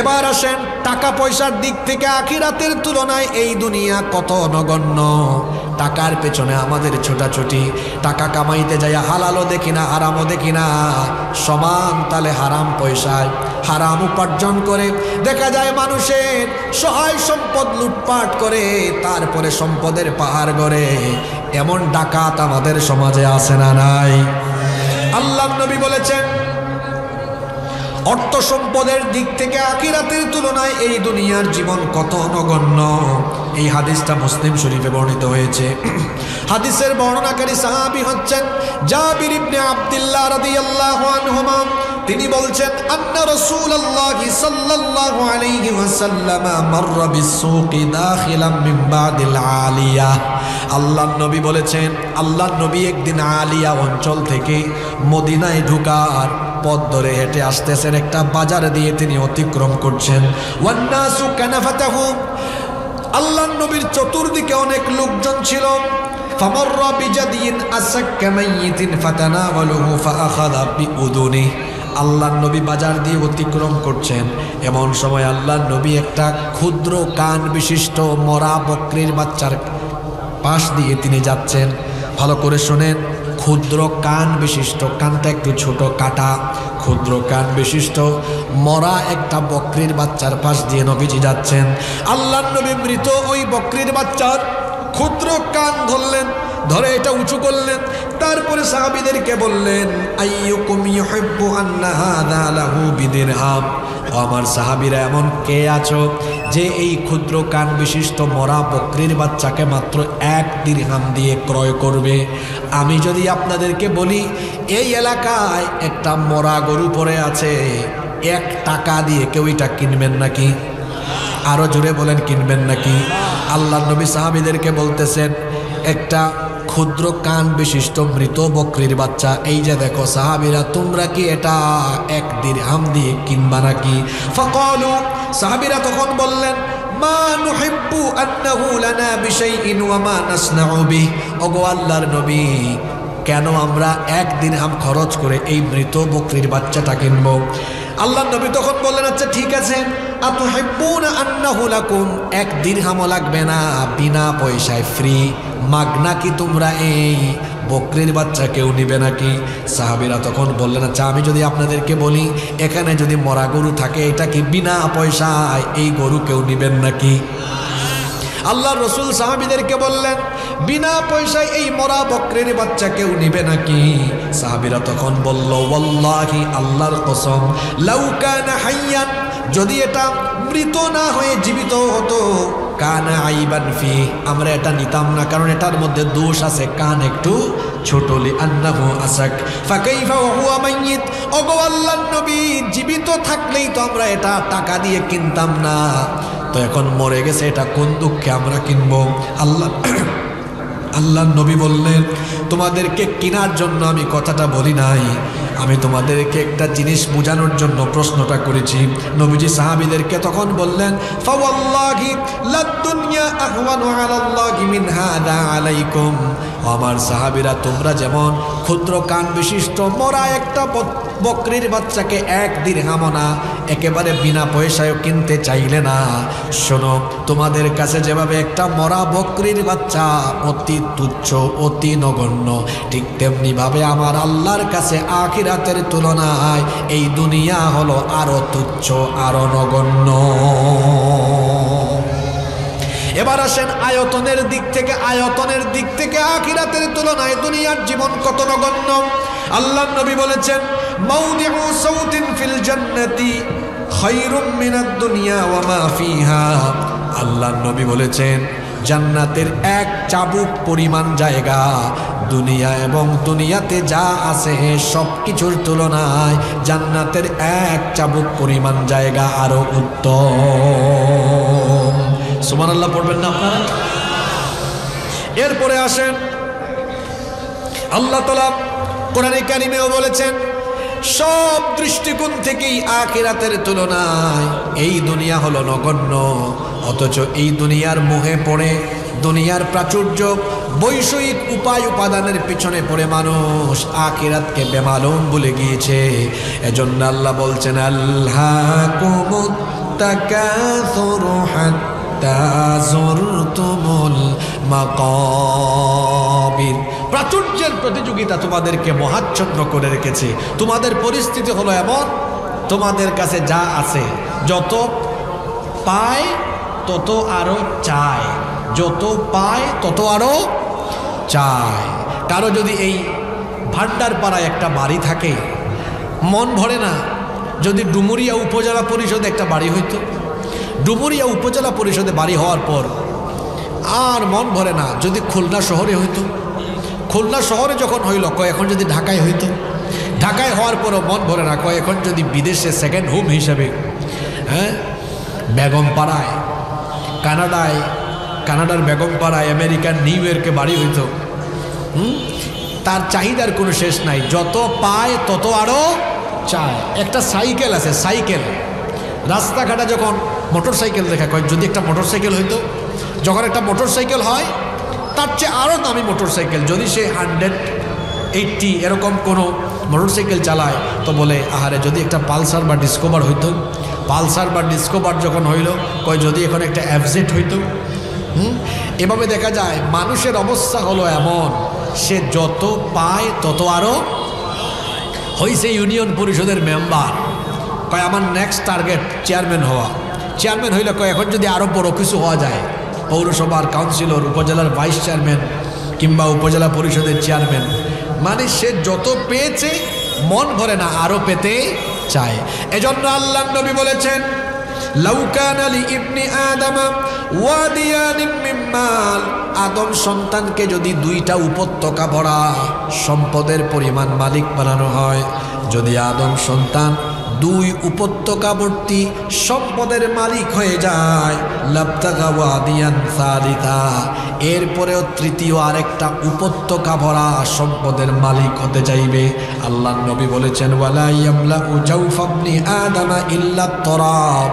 এবার আসেন টাকা পয়সার দিক থেকে আখিরাতের তুলনায় এই দুনিয়া কত নগণ্য। টাকার পেছনে আমাদের ছোটাছুটি, টাকা কামাইতে যাই হালালও দেখি না হারামও দেখি না, সমান তালে হারাম পয়সায় হারাম উপার্জন করে দেখা যায় মানুষের সহায় সম্পদ লুটপাট করে তারপরে সম্পদের পাহাড় গড়ে। এমন ডাকাত আমাদের সমাজে আছে না নাই? আল্লাহর নবী বলেছেন অর্থ সম্পদের দিক থেকে আখিরাতের তুলনায় এই দুনিয়ার জীবন কত নগণ্য। এই হাদিসটা মুসলিম শরীফে বর্ণিত হয়েছে। হাদিসের বর্ণনাকারী সাহাবী হচ্ছেন জাবির ইবনে আব্দুল্লাহ রাদিয়াল্লাহু আনহুমা। তিনি বলছেন আন্না রাসূলুল্লাহ সাল্লাল্লাহু আলাইহি ওয়াসাল্লাম মাররা বিস-সুকি দাখিলাম মিন বাদিল আলিয়া। আল্লাহর নবী বলেছেন, আল্লাহর নবী একদিন আলিয়া অঞ্চল থেকে মদিনায় ঢোকার পথ ধরে হেঁটে আসতেছেন, একটা বাজার দিয়ে তিনি অতিক্রম করছেন। ওয়ান্নাসু কানাফাতাহু, আল্লাহর নবীর চতুর্দিকে অনেক লোকজন ছিল। ফামাররা বিজাদিন আসাক্কা মাইয়িতিন ফাতানাওয়ালুহু ফাআখাযা বিউদুনি। আল্লাহর নবী বাজার দিয়ে অতিক্রম করছেন। এমন সময় আল্লাহর নবী একটা ক্ষুদ্র কান বিশিষ্ট মরা বকরির বাচ্চার পাশ দিয়ে তিনি যাচ্ছেন। ভালো করে শোনেন, ক্ষুদ্র কান বিশিষ্ট, কানটা একটু ছোট কাটা, ক্ষুদ্র কান বিশিষ্ট মরা একটা বকরির বাচ্চার পাশ দিয়ে নবীজি যাচ্ছেন। আল্লাহর নবী মৃত ওই বকরির বাচ্চার ক্ষুদ্র কান ধরলেন, ধরে এটা উঁচু করলেন। তারপরে সাহাবীদেরকে বললেন, আইয়ুকুম ইউহিব্বু আন্না হাযা লাহু বিদিরহাম। আমার সাহাবীরা এমন কে আছো যে এই ক্ষুদ্র কান বিশিষ্ট মরা বকরির বাচ্চাকে মাত্র 1 দিরহাম দিয়ে ক্রয় করবে? আমি যদি আপনাদেরকে বলি এই এলাকায় একটা মরা গরু পড়ে আছে, 1 টাকা দিয়ে কেউ এটা কিনবেন নাকি? আরো জোরে বলেন, কিনবেন নাকি? আল্লাহর নবী সাহাবীদেরকে বলতেছেন, একটা ক্ষুদ্র কান বিশিষ্ট মৃত বকরির বাচ্চা, এই যে দেখো সাহাবীরা, তোমরা কি এটা 1 দিরহাম দিয়ে কিনবা নাকি? ফাকালু, সাহাবীরা তখন বললেন, মা নুহিব্বু আন্নাহু লানা বিশাইইন ওয়া মা নাসনাউ বিহি। ওগো আল্লাহর নবী, কেন আমরা 1 দিরহাম খরচ করে এই মৃত বকরির বাচ্চাটা কিনবো? আল্লাহর নবী তখন বললেন, আচ্ছা ঠিক আছে, আতুহিব্বুনা আন্নাহু লাকুম, 1 দিরহামও লাগবে না, বিনা পয়সায় ফ্রি, মাগনা কি তোমরা এই বকরির বাচ্চা কেউ নিবে নাকি? সাহাবীরা তখন বললেন, আচ্ছা আমি যদি আপনাদেরকে বলি এখানে যদি মরা গরু থাকে, এটা কি বিনা পয়সায় এই গরু কেউ নিবেন নাকি? আল্লাহর রাসূল সাহাবীদেরকে বললেন, বিনা পয়সায় এই মরা বকরির বাচ্চা কেউ নিবে নাকি? সাহাবীরা তখন বলল, ওয়াল্লাহি, আল্লাহর কসম, লাউ কানা হাইয়ান, যদি এটা মৃত না হয়ে জীবিত হতো, কানা আইবান ফি, আমরা এটা নিতাম না, কারণ এটার মধ্যে দোষ আছে, কান একটু ছোট, লি আন্নাহু আসাক ফাকাইফা ওয়া হুয়া মাইয়িত। ওগো আল্লাহর নবী, জীবিত থাকলেই তো আমরা এটা টাকা দিয়ে কিনতাম না, তো এখন মরে গেছে, এটা কোন দুঃখে আমরা কিনবো? আল্লাহর নবী বললেন, তোমাদেরকে কেনার জন্য আমি কথাটা বলি নাই, আমি তোমাদেরকে একটা জিনিস বোঝানোর জন্য প্রশ্নটা করেছি। নবীজি সাহাবীদেরকে তখন বললেন, ফাওয়াল্লাহি লাদ-দুনিয়া আহওয়ানু আলাল্লাহি মিন হাদা আলাইকুম। আমার সাহাবীরা, তোমরা যেমন ক্ষুদ্র কান বিশিষ্ট মরা একটা বকরির বাচ্চাকে 1 দিরহামও না, একেবারে বিনা পয়সায়ও কিনতে চাইলে না, শোনো, তোমাদের কাছে যেভাবে একটা মরা বকরির বাচ্চা অতি তুচ্ছ, অতি নগণ্য, ঠিক তেমনি ভাবে আমার আল্লাহর কাছে আখিরাতের তুলনায় এই দুনিয়া হলো আরো তুচ্ছ, আরো নগণ্য। এবার আসেন আয়তনের দিক থেকে আখিরাতের তুলনায় দুনিয়ার জীবন কত নগণ্য। আল্লাহর নবী বলেছেন, মাউদিউ সাউতিন ফিল জান্নাতি খায়রুম মিনাদ দুনিয়া ওয়া মা ফিহা। আল্লাহর নবী বলেছেন, জান্নাতের 1 চাবুক পরিমাণ জায়গা দুনিয়া এবং দুনিয়াতে যা আছে সব কিছুর তুলনায় জান্নাতের 1 চাবুক পরিমাণ জায়গা আরো উত্তম। সুবহানাল্লাহ পড়বেন না আপনারা? এরপরে আসেন, আল্লাহ তাআলা কোরআনে কারিমেও বলেছেন, সব দৃষ্টিকোণ থেকেই আখিরাতের তুলনায় এই দুনিয়া হলো নগণ্য। অথচ এই দুনিয়ার মোহে পড়ে, দুনিয়ার প্রাচুর্য, বৈষয়িক উপাদানের পিছনে পড়ে মানুষ আখিরাতকে বেমালুম ভুলে গিয়েছে। এজন্য আল্লাহ বলছেন, আল্লাহকুমুত তাকাসুরু হাত্তা যুরতুমুল মাকাবির। প্রাচুর্যের প্রতিযোগিতা তোমাদেরকে মহাচ্ছন্ন করে রেখেছে। তোমাদের পরিস্থিতি হলো এমন, তোমাদের কাছে যা আছে, যত পায় তত আরো চায়, যত পায় তত আরো চায়। কারো যদি এই ভান্ডারপাড়ায় একটা বাড়ি থাকে, মন ভরে না। যদি ডুমুরিয়া উপজেলা পরিষদে একটা বাড়ি হইতো, ডুমুরিয়া উপজেলা পরিষদে বাড়ি হওয়ার পর আর মন ভরে না। যদি খুলনা শহরে হইতো, খুলনা শহরে যখন হইল, কয় এখন যদি ঢাকায় হইতো, ঢাকায় হওয়ার পরও মন ভরে না। কয় এখন যদি বিদেশে সেকেন্ড হোম হিসাবে, বেগমপাড়ায়, কানাডার বেগমপাড়ায়, আমেরিকার নিউ ইয়র্কে বাড়ি হইতো। তার চাহিদার কোনো শেষ নাই, যত পায় তত আরো চায়। একটা সাইকেল আছে, সাইকেল, রাস্তাঘাটে যখন মোটর সাইকেল দেখা, কয় যদি একটা মোটর সাইকেল হইতো, যখন একটা মোটর সাইকেল হয় তার চেয়ে আরও দামি মোটর সাইকেল, যদি সে 180 এরকম কোনো মোটরসাইকেল চালায় তো বলে আহারে যদি একটা পালসার বা ডিসকভার হইতো, পালসার বা ডিসকভার যখন হইল কয় যদি এখন একটা অ্যাফজেট হইতো। এভাবে দেখা যায় মানুষের অবস্থা হলো এমন, সে যত পায় তত আরও হইছে ইউনিয়ন পরিষদের মেম্বার, কয় আমার নেক্সট টার্গেট চেয়ারম্যান হওয়া। চেয়ারম্যান হইলে কয় এখন যদি আরও বড় কিছু হওয়া যায়, পৌরসভার কাউন্সিলর, উপজেলার ভাইস চেয়ারম্যান কিংবা উপজেলা পরিষদের চেয়ারম্যান। মানে সে যত পেয়েছে মন ভরে না, আরও পেতে চায়। এজন্য আল্লাহর নবী বলেছেন লাউ কানা লি ইবনি আদম ওয়াদিয়ান মিন মাল, আদম সন্তানকে যদি দুইটা উপত্যকা ভরা সম্পদের পরিমাণ মালিক বানানো হয়, যদি আদম সন্তান দুই উপত্যকাবর্তী সম্পদের মালিক হয়ে যায়, লাবতাগা ওয়াদিয়ান সালিসা, এরপরেও তৃতীয় আরেকটা উপত্যকা ভরা সম্পদের মালিক হতে চাইবে। আল্লাহর নবী বলেছেন ওয়ালা ইয়ামলাউ জাওফা ইবনি আদম ইল্লা তুরাব,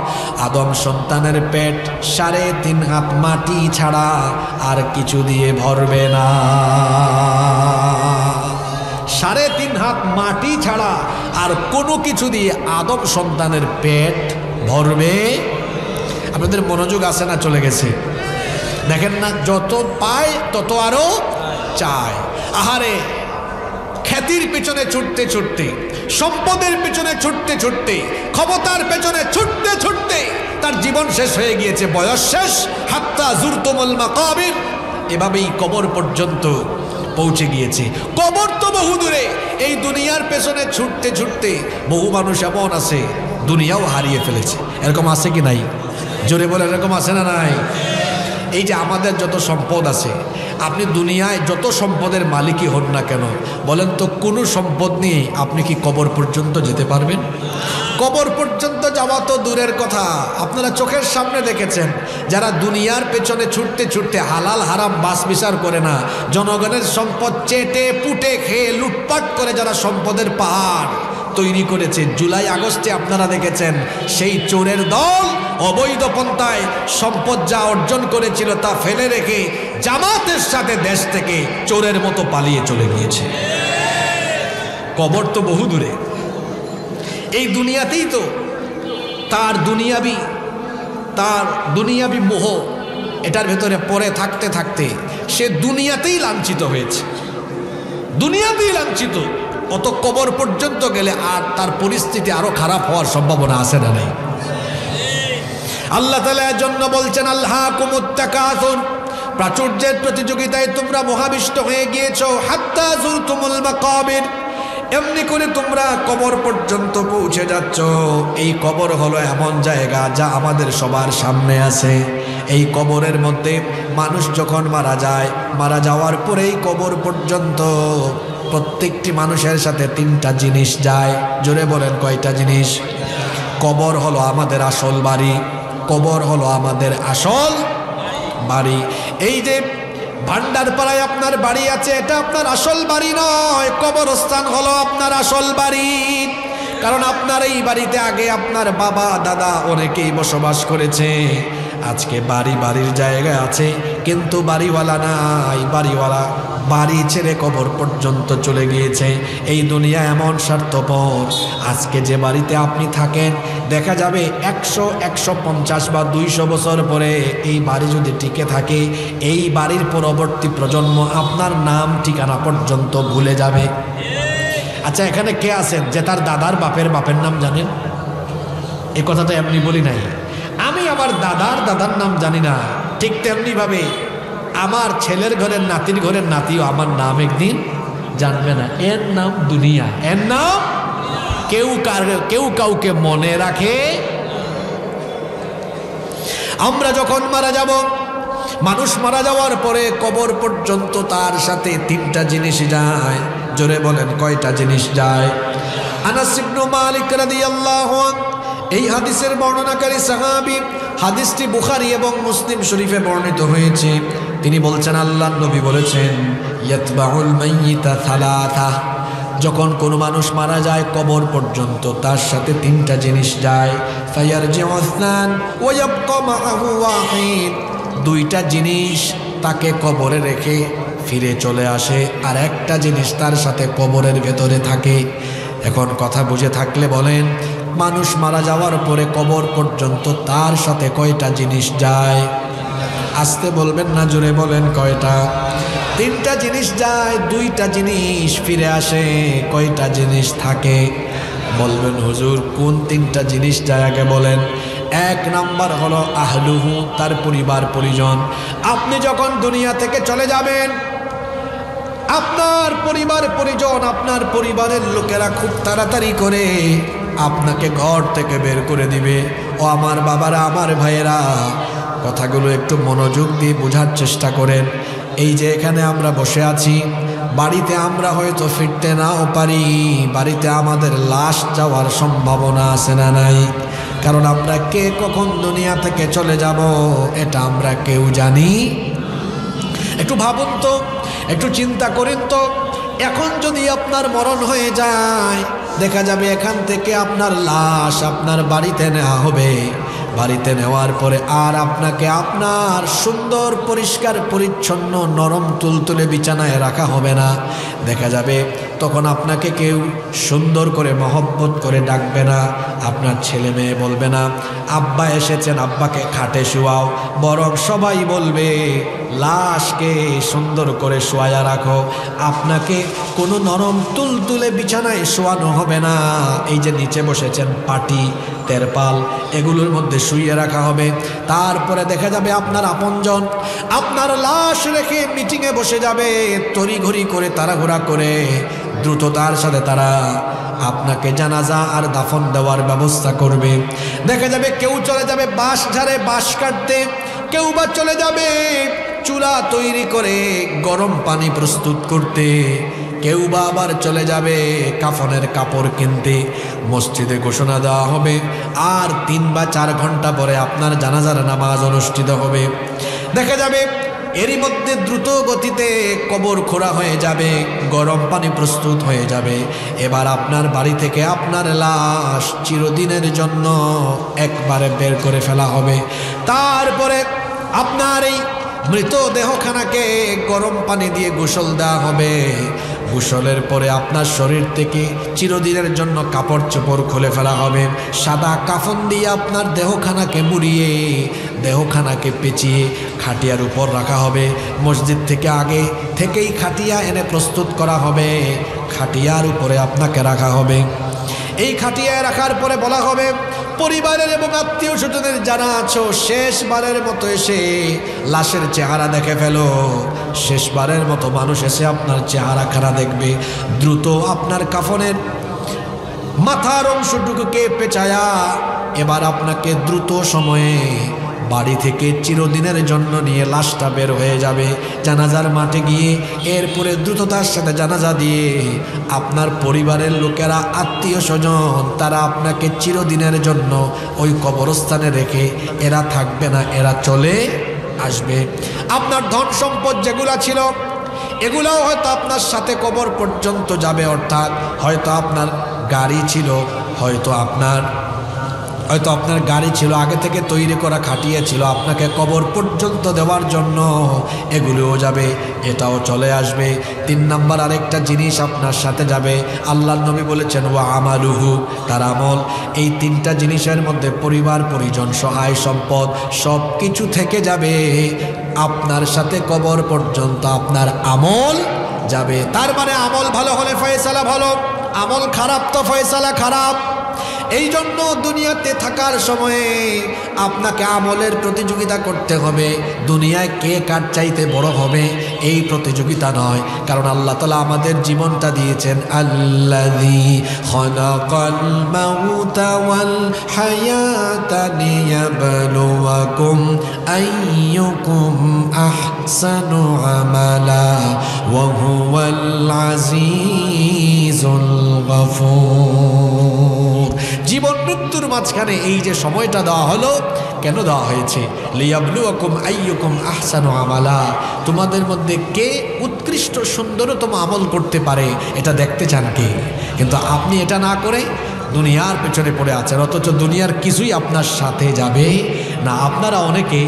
আদম সন্তানের পেট 3.5 হাত মাটি ছাড়া আর কিছু দিয়ে ভরবে না। 3.5 হাত মাটি ছাড়া আর কোনো কিছু দিয়ে আদম সন্তানের পেট ভরবে। আপনাদের মনোযোগ আছে না চলে গেছে? দেখেন না, যত পায় তত আরো চায়। আহারে, খ্যাতির পেছনে ছুটতে ছুটতে, সম্পদের পেছনে ছুটতে ছুটতে, ক্ষমতার পেছনে ছুটতে ছুটতে তার জীবন শেষ হয়ে গিয়েছে, বয়স শেষ। হাত্তা জুরতুমুল মাকাবির, এভাবেই কবর পর্যন্ত পৌঁছে গিয়েছে। কবর তো বহু দূরে, এই দুনিয়ার পেছনে ছুটতে ছুটতে বহু মানুষ এমন আছে দুনিয়াও হারিয়ে ফেলেছে। এরকম আছে কি নাই? জোরে বলে, এরকম আছে না নাই? এই যে আমাদের যত সম্পদ আছে, আপনি দুনিয়ায় যত সম্পদের মালিকই হন না কেন, বলেন তো কোনো সম্পদ নিয়ে আপনি কি কবর পর্যন্ত যেতে পারবেন? কবর পর্যন্ত যাওয়া তো দূরের কথা। আপনারা চোখের সামনে দেখেছেন যারা দুনিয়ার পেছনে ছুটতে ছুটতে হালাল হারাম বাস বিচার করে না, জনগণের সম্পদ চেটে পুটে খেয়ে লুটপাট করে যারা সম্পদের পাহাড় তৈরি করেছে। জুলাই আগস্টে আপনারা দেখেছেন সেই চোরের দল অবৈধ পন্থায় সম্পদ যা অর্জন করেছিল তা ফেলে রেখে জামাতের সাথে দেশ থেকে চোরের মতো পালিয়ে চলে গিয়েছে। কবর তো বহু দূরে, এই দুনিয়াতেই তো তার দুনিয়াবি মোহ এটার ভেতরে পড়ে থাকতে থাকতে সে দুনিয়াতেই লাঞ্ছিত হয়েছে, দুনিয়াতেই লাঞ্ছিত। অত কবর পর্যন্ত গেলে আর তার পরিস্থিতি আরো খারাপ হওয়ার সম্ভাবনা আছে না নাই? আল্লাহ তাআলা এর জন্য বলছেন আলহাকুমুত তাকাসুর, প্রাচুর্যের প্রতিযোগিতায় তোমরা মোহাবিষ্ট হয়ে গিয়েছো, হাত্তা জুরতুমুল মাকাবির, এমনি করে তোমরা কবর পর্যন্ত পৌঁছে যাচ্ছ। এই কবর হলো এমন জায়গা যা আমাদের সবার সামনে আছে। এই কবরের মধ্যে মানুষ যখন মারা যায়, মারা যাওয়ার পরেই কবর পর্যন্ত প্রত্যেকটি মানুষের সাথে 3টা জিনিস যায়। জোরে বলেন, কয়টা জিনিস? কবর হলো আমাদের আসল বাড়ি, কবর হলো আমাদের আসল বাড়ি। এই যে ভান্ডারপাড়ায় আপনার বাড়ি আছে, এটা আপনার আসল বাড়ি নয়, কবরস্থান হলো আপনার আসল বাড়ি। কারণ আপনার এই বাড়িতে আগে আপনার বাবা দাদা অনেকেই বসবাস করেছে। আজকে বাড়ির জায়গা আছে কিন্তু বাড়িওয়ালা নাই, বাড়িওয়ালা বাড়ি ছেড়ে কবর পর্যন্ত চলে গিয়েছে। এই দুনিয়া এমন স্বার্থপর, আজকে যে বাড়িতে আপনি থাকেন দেখা যাবে 100, 150 বা 200 বছর পরে এই বাড়ি যদি টিকে থাকে, এই বাড়ির পরবর্তী প্রজন্ম আপনার নাম ঠিকানা পর্যন্ত ভুলে যাবে। আচ্ছা, এখানে কে আছেন যে তার দাদার বাপের নাম জানেন? এই কথা তো এমনি বলি নাই। আমি আমার দাদার নাম জানি না, ঠিক তেমনি ভাবে আমার ছেলের ঘরের নাতির ঘরের নাতিও আমার নাম একদিন জানবে না। এর নাম দুনিয়া, এর নাম কেউ কাউকে মনে রাখে। আমরা যখন মারা যাব, মানুষ মারা যাওয়ার পরে কবর পর্যন্ত তার সাথে 3টা জিনিস যায়। জোরে বলেন, কয়টা জিনিস যায়? আনাস ইবনে মালিক রাদিয়াল্লাহু আনহু এই হাদিসের বর্ণনাকারী সাহাবী, হাদিসটি বুখারী এবং মুসলিম শরীফে বর্ণিত হয়েছে। তিনি বলছেন আল্লাহর নবী বলেছেন ইয়াতবাউল মাইয়িতা সালাসা, যখন কোনো মানুষ মারা যায় কবর পর্যন্ত তার সাথে 3টা জিনিস যায়। ফায়ারজিউ ইসনান ওয়া ইয়াবকা মাআহু ওয়াহিদ, 2টা জিনিস তাকে কবরে রেখে ফিরে চলে আসে, আর একটা জিনিস তার সাথে কবরের ভেতরে থাকে। এখন কথা বুঝে থাকলে বলেন, মানুষ মারা যাওয়ার পরে কবর পর্যন্ত তার সাথে কয়টা জিনিস যায়? আসতে বলবেন না, জোরে বলেন কয়টা? তিনটা জিনিস যায়, দুইটা জিনিস ফিরে আসে, কয়টা জিনিস থাকে? বলবেন হুজুর কোন তিনটা জিনিস যায় আগে বলেন। এক নাম্বার হলো আহলুহু, তার পরিবার পরিজন। আপনি যখন দুনিয়া থেকে চলে যাবেন, আপনার পরিবার পরিজন, আপনার পরিবারের লোকেরা খুব তাড়াতাড়ি করে আপনাকে ঘর থেকে বের করে দিবে। ও আমার বাবারা, আমার ভাইয়েরা, কথাগুলো একটু মনোযোগ দিয়ে বোঝার চেষ্টা করেন। এই যে এখানে আমরা বসে আছি, বাড়িতে আমরা হয়তো ফিরতে নাও পারি, বাড়িতে আমাদের লাশ যাওয়ার সম্ভাবনা আছে না নাই? কারণ আমরা কে কখন দুনিয়া থেকে চলে যাব এটা আমরা কেউ জানি। একটু ভাবুন তো, একটু চিন্তা করেন তো, এখন যদি আপনার মরণ হয়ে যায়, দেখা যাবে এখান থেকে আপনার লাশ আপনার বাড়িতে নেওয়া হবে। বাড়িতে নেওয়ার পরে আর আপনাকে আপনার সুন্দর পরিষ্কার পরিচ্ছন্ন নরম তুলতুলে বিছানায় রাখা হবে না। দেখা যাবে তখন আপনাকে কেউ সুন্দর করে মহব্বত করে ডাকবে না। আপনার ছেলে মেয়ে বলবে না আব্বা এসেছেন, আব্বাকে খাটে শোয়াও, বরং সবাই বলবে লাশকে সুন্দর করে শোয়া রাখো। আপনাকে কোনো নরম তুলতুলে বিছানায় শোয়ানো হবে না। এই যে নিচে বসেছেন পাটি, তেরপাল, এগুলোর মধ্যে শুইয়ে রাখা হবে। তারপরে দেখা যাবে আপনার আপনজন আপনার লাশ রেখে মিটিংয়ে বসে যাবে, তড়িঘড়ি করে তাড়াহুড়া করে দ্রুততার সাথে তারা আপনাকে জানাজা আর দাফন দেওয়ার ব্যবস্থা করবে। দেখা যাবে কেউ চলে যাবে বাঁশ ঝাড়ে বাঁশ কাটতে, কেউ বা চলে যাবে চুলা তৈরি করে গরম পানি প্রস্তুত করতে, কেউ বা আবার চলে যাবে কাফনের কাপড় কিনতে। মসজিদে ঘোষণা দেওয়া হবে আর 3 বা 4 ঘন্টা পরে আপনার জানাজার নামাজ অনুষ্ঠিত হবে। দেখা যাবে এরই মধ্যে দ্রুত গতিতে কবর খোঁড়া হয়ে যাবে, গরম পানি প্রস্তুত হয়ে যাবে। এবার আপনার বাড়ি থেকে আপনার লাশ চিরদিনের জন্য একবারে বের করে ফেলা হবে। তারপরে আপনার এই মৃতদেহখানাকে গরম পানি দিয়ে গোসল দেওয়া হবে। গোসলের পরে আপনার শরীর থেকে চিরদিনের জন্য কাপড় চোপড় খুলে ফেলা হবে। সাদা কাফন দিয়ে আপনার দেহখানাকে মুড়িয়ে, দেহখানাকে পেঁচিয়ে খাটিয়ার উপর রাখা হবে। মসজিদ থেকে আগে থেকেই খাটিয়া এনে প্রস্তুত করা হবে, খাটিয়ার উপরে আপনাকে রাখা হবে। এই খাটিয়ায় রাখার পরে বলা হবে পরিবারের এবং আত্মীয় স্বজনের যারা আছো, শেষবারের মতো এসে লাশের চেহারা দেখে ফেলো। শেষবারের মতো মানুষ এসে আপনার চেহারাখানা দেখবে। দ্রুত আপনার কাফনের মাথার অংশটুকুকে পেঁচায়া এবার আপনাকে দ্রুত সময়ে বাড়ি থেকে চিরদিনের জন্য নিয়ে লাশটা বের হয়ে যাবে জানাজার মাঠে গিয়ে। এরপরে দ্রুততার সাথে জানাজা দিয়ে আপনার পরিবারের লোকেরা, আত্মীয় স্বজন, তারা আপনাকে চিরদিনের জন্য ওই কবরস্থানে রেখে এরা থাকবে না, এরা চলে আসবে। আপনার ধন সম্পদ যেগুলা ছিল এগুলাও হয়তো আপনার সাথে কবর পর্যন্ত যাবে। অর্থাৎ হয়তো আপনার গাড়ি ছিল, হয়তো আপনার গাড়ি ছিল, আগে থেকে তৈরি করা খাটিয়ে ছিল আপনাকে কবর পর্যন্ত দেওয়ার জন্য, এগুলোও যাবে, এটাও চলে আসবে। 3 নাম্বার আরেকটা জিনিস আপনার সাথে যাবে। আল্লাহর নবী বলেছেন ওয়া আমালুহু, তার আমল। এই 3টা জিনিসের মধ্যে পরিবার পরিজন, সহায় সম্পদ সব কিছু থেকে যাবে। আপনার সাথে কবর পর্যন্ত আপনার আমল যাবে। তার মানে আমল ভালো হলে ফয়সালা ভালো, আমল খারাপ তো ফয়সালা খারাপ। এই জন্য দুনিয়াতে থাকার সময়ে আপনাকে আমলের প্রতিযোগিতা করতে হবে। দুনিয়ায় কে কার চাইতে বড় হবে এই প্রতিযোগিতা নয়, কারণ আল্লাহ তাআলা আমাদের জীবনটা দিয়েছেন আল্লাযী খালাকাল মাউতা ওয়াল হায়াতা লিয়াবলুয়াকুম আইয়ুকুম আহসানু আমালা ওয়া হুয়াল আজিজুল গফুর। জীবন মৃত্যুর মাঝখানে এই যে সময়টা দেওয়া হলো, কেন দেওয়া হয়েছে? লিয়াবলুয়াকুম আইয়ুকুম আহসানু আমালা, তোমাদের মধ্যে কে উৎকৃষ্ট সুন্দরতম আমল করতে পারে এটা দেখতে চান কে। কিন্তু আপনি এটা না করে দুনিয়ার পেছনে পড়ে আছেন, অথচ দুনিয়ার কিছুই আপনার সাথে যাবে না। আপনারা অনেকে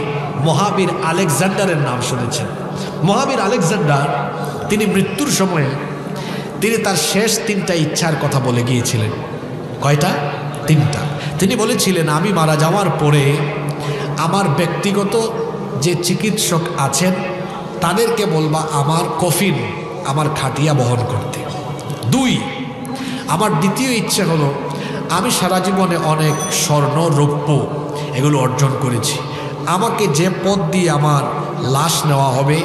মহাবীর আলেকজান্ডারের নাম শুনেছেন। মহাবীর আলেকজান্ডার তিনি মৃত্যুর সময়ে তিনি তার শেষ 3টা ইচ্ছার কথা বলে গিয়েছিলেন। কয়টা? 3টা। তিনি বলেছিলেন, আমি মারা যাওয়ার পরে আমার ব্যক্তিগত যে চিকিৎসক আছেন তাদেরকে বলবা আমার কফিন, আমার খাটিয়া বহন করতে। 2, আমার দ্বিতীয় ইচ্ছা হলো, আমি সারা জীবনে অনেক স্বর্ণ রৌপ্য এগুলো অর্জন করেছি, আমাকে যে পথ দিয়ে আমার লাশ নেওয়া হবে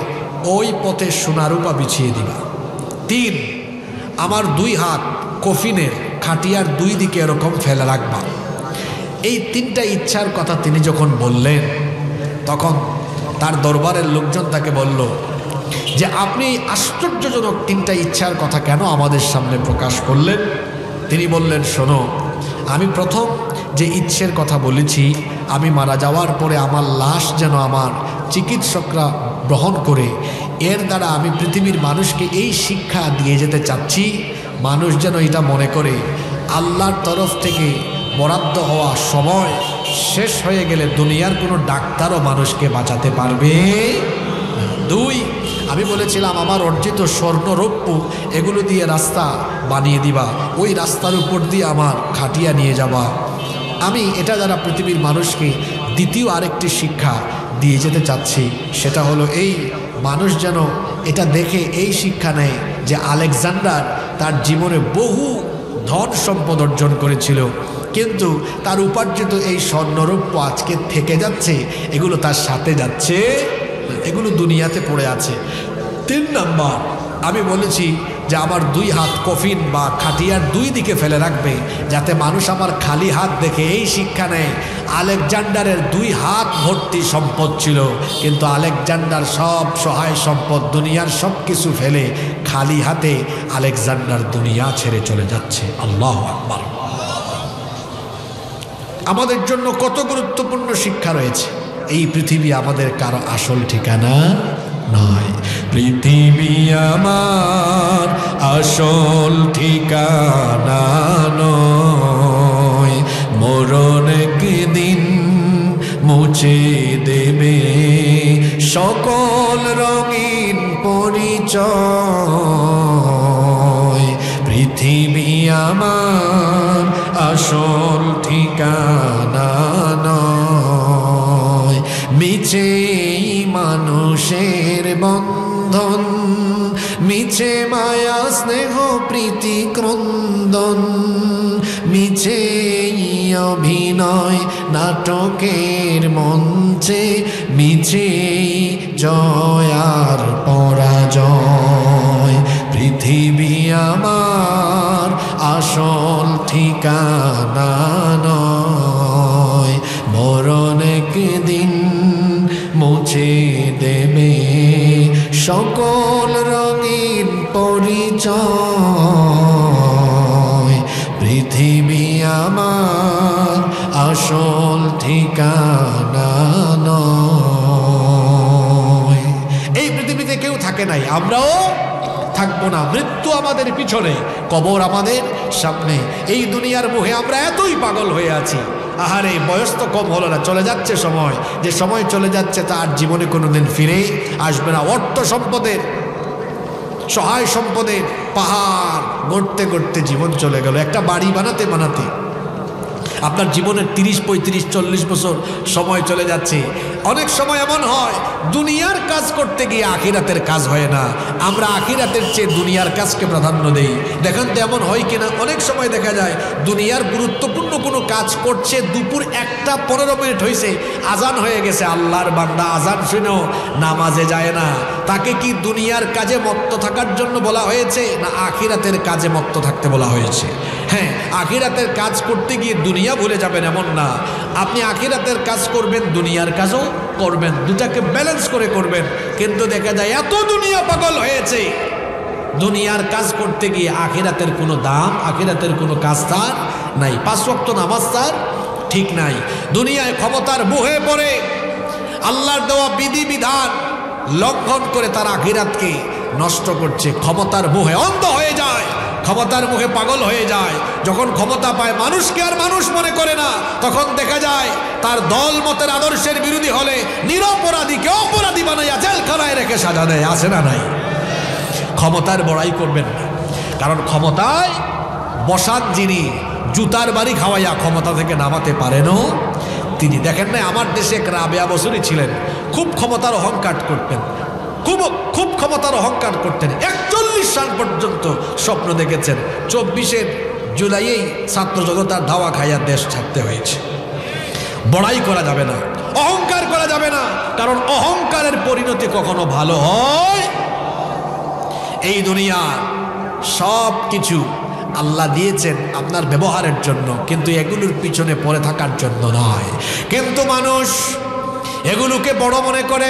ওই পথে সোনারূপা বিছিয়ে দিবা। 3, আমার 2 হাত কফিনের খাটিয়ার 2 দিকে এরকম ফেলে রাখবা। এই 3টা ইচ্ছার কথা তিনি যখন বললেন, তখন তার দরবারের লোকজন তাকে বলল যে আপনি আশ্চর্যজনক 3টা ইচ্ছার কথা কেন আমাদের সামনে প্রকাশ করলেন? তিনি বললেন, শোনো, আমি প্রথম যে ইচ্ছের কথা বলেছি, আমি মারা যাওয়ার পরে আমার লাশ যেন আমার চিকিৎসকরা গ্রহণ করে, এর দ্বারা আমি পৃথিবীর মানুষকে এই শিক্ষা দিয়ে যেতে চাচ্ছি, মানুষ যেন এটা মনে করে আল্লাহর তরফ থেকে বরাদ্দ হওয়া সময় শেষ হয়ে গেলে দুনিয়ার কোনো ডাক্তারও মানুষকে বাঁচাতে পারবে। 2, আমি বলেছিলাম আমার অর্জিত স্বর্ণ রৌপ্য এগুলো দিয়ে রাস্তা বানিয়ে দিবা, ওই রাস্তার উপর দিয়ে আমার খাটিয়া নিয়ে যাবা। আমি এটা দ্বারা পৃথিবীর মানুষকে দ্বিতীয় আরেকটি শিক্ষা দিয়ে যেতে চাচ্ছি, সেটা হলো এই মানুষ যেন এটা দেখে এই শিক্ষা নেয় যে আলেকজান্ডার তার জীবনে বহু ধন সম্পদ অর্জন করেছিল, কিন্তু তার উপার্জিত এই স্বর্ণরৌপ্য আজকে থেকে যাচ্ছে, এগুলো তার সাথে যাচ্ছে, এগুলো দুনিয়াতে পড়ে আছে। 3 নাম্বার, আমি বলেছি যে আমার 2 হাত কফিন বা খাটিয়ার 2 দিকে ফেলে রাখবে, যাতে মানুষ আমার খালি হাত দেখে এই শিক্ষা নেয় আলেকজান্ডারের 2 হাত ভর্তি সম্পদ ছিল, কিন্তু আলেকজান্ডার সব সহায় সম্পদ দুনিয়ার সব কিছু ফেলে খালি হাতে আলেকজান্ডার দুনিয়া ছেড়ে চলে যাচ্ছে। আল্লাহু আকবার। আমাদের জন্য কত গুরুত্বপূর্ণ শিক্ষা রয়েছে। এই পৃথিবী আমাদের কারো আসল ঠিকানা নয়, পৃথিবী আমার আসল ঠিকানা নয়, মরণ একদিন মুছে দেবে সকল রঙিন পরিচয়, পৃথিবী আমার আসল ঠিকানা নয়, মিছে মানুষের বন্ধন, মিছে মায়া স্নেহ প্রীতি ক্রন্দন, মিছে অভিনয় নাটকের মঞ্চে, মিছে জয় আর পরাজয়, পৃথিবী আমার আসল ঠিকানা নয়, মরণ একদিন মুছে দেবে সকল রঙিন পরিচয়, পৃথিবী আমার আসল ঠিকানা নয়। এই পৃথিবীতে কেউ থাকে নাই, আমরাও থাকবো না, মৃত্যু আমাদের পিছনে, কবর আমাদের সামনে। এই দুনিয়ার মোহে আমরা এতই পাগল হয়ে আছি, আহারে বয়স তো কম হলো না, চলে যাচ্ছে সময়, যে সময় চলে যাচ্ছে তার জীবনে কোনোদিন ফিরে আসবে না। অর্থ সম্পদের, সহায় সম্পদের পাহাড় গড়তে গড়তে জীবন চলে গেল। একটা বাড়ি বানাতে বানাতে আপনার জীবনের 30, 35, 40 বছর সময় চলে যাচ্ছে। অনেক সময় এমন হয় দুনিয়ার কাজ করতে গিয়ে আখিরাতের কাজ হয় না, আমরা আখিরাতের চেয়ে দুনিয়ার কাজকে প্রাধান্য দেই। দেখেন তো এমন হয় কিনা, অনেক সময় দেখা যায় দুনিয়ার গুরুত্বপূর্ণ কোনো কাজ করছে, দুপুর 1:15 হয়েছে, আজান হয়ে গেছে, আল্লাহর বান্দা আজান শুনেও নামাজে যায় না। তাকে কি দুনিয়ার কাজে মত্ত থাকার জন্য বলা হয়েছে, না আখিরাতের কাজে মত্ত থাকতে বলা হয়েছে? হ্যাঁ, আখিরাতের কাজ করতে গিয়ে দুনিয়া ভুলে যাবেন এমন না, আপনি আখিরাতের কাজ করবেন, দুনিয়ার কাজও করবেন, দুটাকে ব্যালেন্স করে করবেন। কিন্তু দেখা যায় এত দুনিয়া পাগল হয়েছে, দুনিয়ার কাজ করতে গিয়ে আখিরাতের কোনো দাম, আখিরাতের কোনো কাজ তার নাই, 5 ওয়াক্ত নামাজ তার ঠিক নাই। দুনিয়ায় ক্ষমতার মোহে পড়ে আল্লাহর দেওয়া বিধিবিধান লঙ্ঘন করে তার আখিরাতকে নষ্ট করছে, ক্ষমতার মোহে অন্ধ হয়ে যায়, ক্ষমতার মুখে পাগল হয়ে যায়। যখন ক্ষমতা পায় মানুষকে আর মানুষ মনে করে না, তখন দেখা যায় তার দল মতের আদর্শের বিরোধী হলে নিরপরাধীকে অপরাধী বানাইয়া জেলখানায় রেখে সাজা দেয়। আছে না নাই? ক্ষমতার বড়াই করবেন না, কারণ ক্ষমতায় বসান যিনি জুতার বাড়ি খাওয়াইয়া ক্ষমতা থেকে নামাতে পারেনও তিনি। দেখেন না, আমার দেশে এক রাবেয়া বসুরি ছিলেন, খুব ক্ষমতার অহংকার করতেন, খুব ক্ষমতার অহংকার করতেন। 41 সাল পর্যন্ত স্বপ্ন দেখেছেন। 24 জুলাইয়েই ছাত্র জনতার ধাওয়া খাইয়া দেশ ছাড়তে হয়েছে। বড়াই করা যাবে না, অহংকার করা যাবে না, কারণ অহংকারের পরিণতি কখনো ভালো হয়। এই দুনিয়া সব কিছু আল্লাহ দিয়েছেন আপনার ব্যবহারের জন্য, কিন্তু এগুলোর পিছনে পড়ে থাকার জন্য নয়। কিন্তু মানুষ এগুলোকে বড় মনে করে,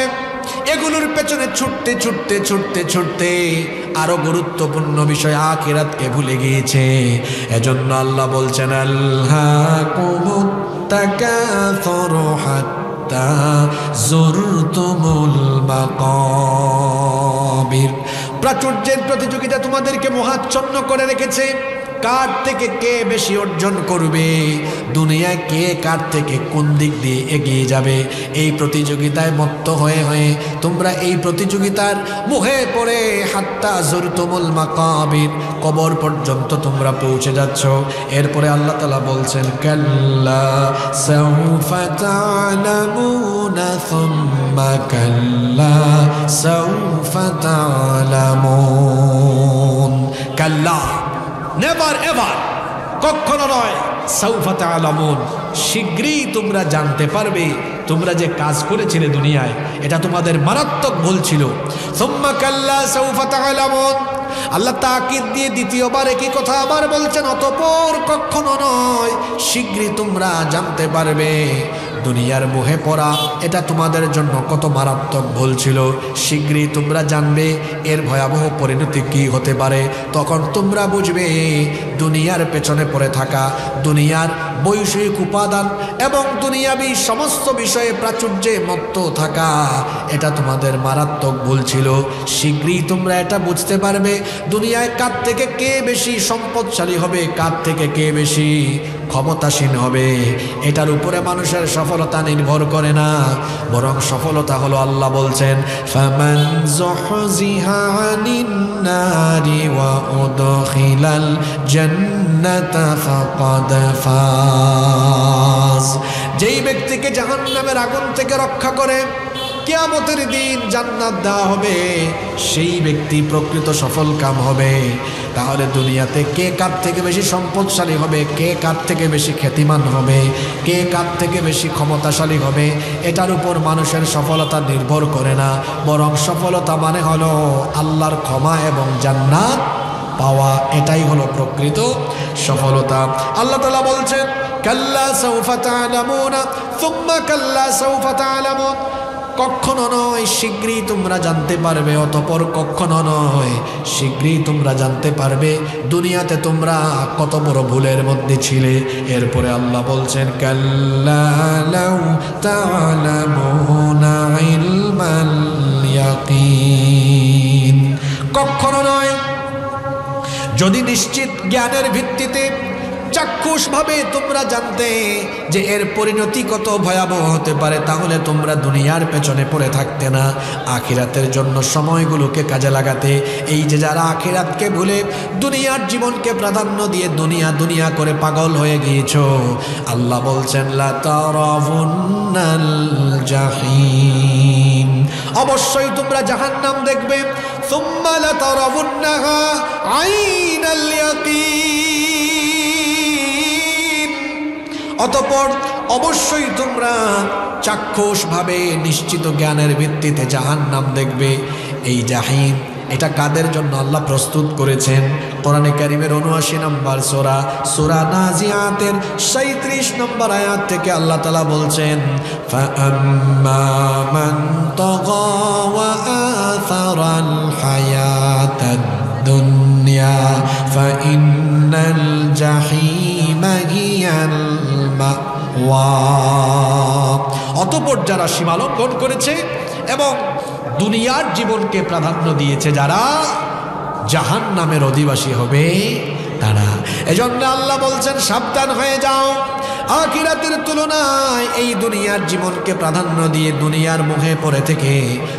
এগুলোর পেছনে ছুটতে ছুটতে ছুটতে ছুটতে আরো গুরুত্বপূর্ণ বিষয় আখিরাতকে ভুলে গিয়েছে। এজন্য আল্লাহ বলছেন, আল্লাহকুমুত তাকাসুরু হাত্তা যুরতুমুল মাকাবির। প্রাচুর্যের প্রতিযোগিতা তোমাদেরকে মোহাচ্ছন্ন করে রেখেছে। কার থেকে কে বেশি অর্জন করবে, দুনিয়ায় কে কার থেকে কোন দিক দিয়ে এগিয়ে যাবে, এই প্রতিযোগিতায় মত্ত হয়ে হয়ে তোমরা এই প্রতিযোগিতার মুখে পড়ে হাত্তা যুরতুমুল মাকাবির, কবর পর্যন্ত তোমরা পৌঁছে যাচ্ছ। এরপরে আল্লাহ তাআলা বলছেন, কাল্লা সাউফা তা'লামুনা সুম্মা কাল্লা সাউফা তা'লামুন। কাল্লা, নেভার এভার, কখনো নয়। সাউফা তা'লামুন, শীঘ্রই তোমরা জানতে পারবে তোমরা যে কাজ করেছিলে দুনিয়ায় এটা তোমাদের মারাত্মক ভুল ছিল। সুম্মা কাল্লা সাউফা তা'লামুন, আল্লাহ তাকিদ দিয়ে দ্বিতীয়বার একই কথা আবার বলছেন, অতঃপর কখনো নয়, শীঘ্রই তোমরা জানতে পারবে দুনিয়ার মোহে পড়া এটা তোমাদের জন্য কত মারাত্মক ভুল ছিল। শীঘ্রই তোমরা জানবে এর ভয়াবহ পরিণতি কি হতে পারে। তখন তোমরা বুঝবে দুনিয়ার পেছনে পড়ে থাকা, দুনিয়ার বৈষয়িক উপাদান এবং দুনিয়াবি সমস্ত বিষয়ে প্রাচুর্যে মত্ত থাকা এটা তোমাদের মারাত্মক ভুল ছিল। শীঘ্রই তোমরা এটা বুঝতে পারবে দুনিয়ায় কার থেকে কে বেশি সম্পদশালী হবে, কার থেকে কে বেশি ক্ষমতাসীন হবে। এটার উপরে মানুষের সফলতা নির্ভর করে না, বরং সফলতা হলো আল্লাহ বলছেন, ফামান যুহজিহা আনিন নারি ওয়া উদখিলাল জান্নাতা ফাকাদ ফাজ। যেই ব্যক্তিকে জাহান্নামের আগুন থেকে রক্ষা করে কিয়ামতের দিন জান্নাত দেওয়া হবে, সেই ব্যক্তি প্রকৃত সফল কাম হবে। তাহলে দুনিয়াতে কে কার থেকে বেশি সম্পদশালী হবে, কে কার থেকে বেশি খ্যাতিমান হবে, কে কার থেকে বেশি ক্ষমতাশালী হবে, এটার উপর মানুষের সফলতা নির্ভর করে না, বরং সফলতা মানে হলো আল্লাহর ক্ষমা এবং জান্নাত পাওয়া। এটাই হলো প্রকৃত সফলতা। আল্লাহ তাআলা বলছেন, কাল্লা সাউফা তা'লামুনা সুম্মা কাল্লা সাউফা তা'লামুন, কখনো নয়, শীঘ্রই তোমরা জানতে পারবে, অতঃপর কখনো নয়, শীঘ্রই তোমরা জানতে পারবে দুনিয়াতে তোমরা কত বড় ভুলের মধ্যে ছিলে। এরপরে আল্লাহ বলছেন, কাল্লা লাউ তা'লামুনা ইলমাল ইয়াকিন, কখনো নয়, যদি নিশ্চিত জ্ঞানের ভিত্তিতে চাক্ষুষভাবে তোমরা জানতে যে এর পরিণতি কত ভয়াবহ হতে পারে, তাহলে তোমরা দুনিয়ার পেছনে পড়ে থাকতে না, আখিরাতের জন্য সময়গুলোকে কাজে লাগাতে। এই যে যারা আখিরাতকে ভুলে দুনিয়ার জীবনকে প্রাধান্য দিয়ে দুনিয়া দুনিয়া করে পাগল হয়ে গিয়েছো, আল্লাহ বলছেন, লা তারাউন্নাল জাহিম, অবশ্যই তোমরা জাহান্নাম দেখবে। সুম্মা লা তারাউন্নাহা আইনাল ইয়াকিন, অতঃপর অবশ্যই তোমরা চাক্ষুষভাবে নিশ্চিত জ্ঞানের ভিত্তিতে জাহান্নাম দেখবে। এই জাহিম এটা কাদের জন্য আল্লাহ প্রস্তুত করেছেন? কোরআনে কারীমের ৭৯ নম্বর সূরা, সূরা নাজিয়াতের ৩৭ নম্বর আয়াত থেকে আল্লাহ তাআলা বলছেন, ফাআম্মা মান তাগা ওয়া আথারাল হায়াতাদ দুনিয়া ফাইন্নাল জাহিমা হিয়াল মাওয়া। অতঃপর যারা সীমালঙ্ঘন করেছে এবং দুনিয়ার জীবনকে প্রাধান্য দিয়েছে, যারা জাহান্নামের অধিবাসী হবে তারা। এজন্য আল্লাহ বলছেন সাবধান হয়ে যাও, আখিরাতের তুলনায় এই দুনিয়ার জীবনকে প্রাধান্য দিয়ে দুনিয়ার মুখে পড়ে থেকে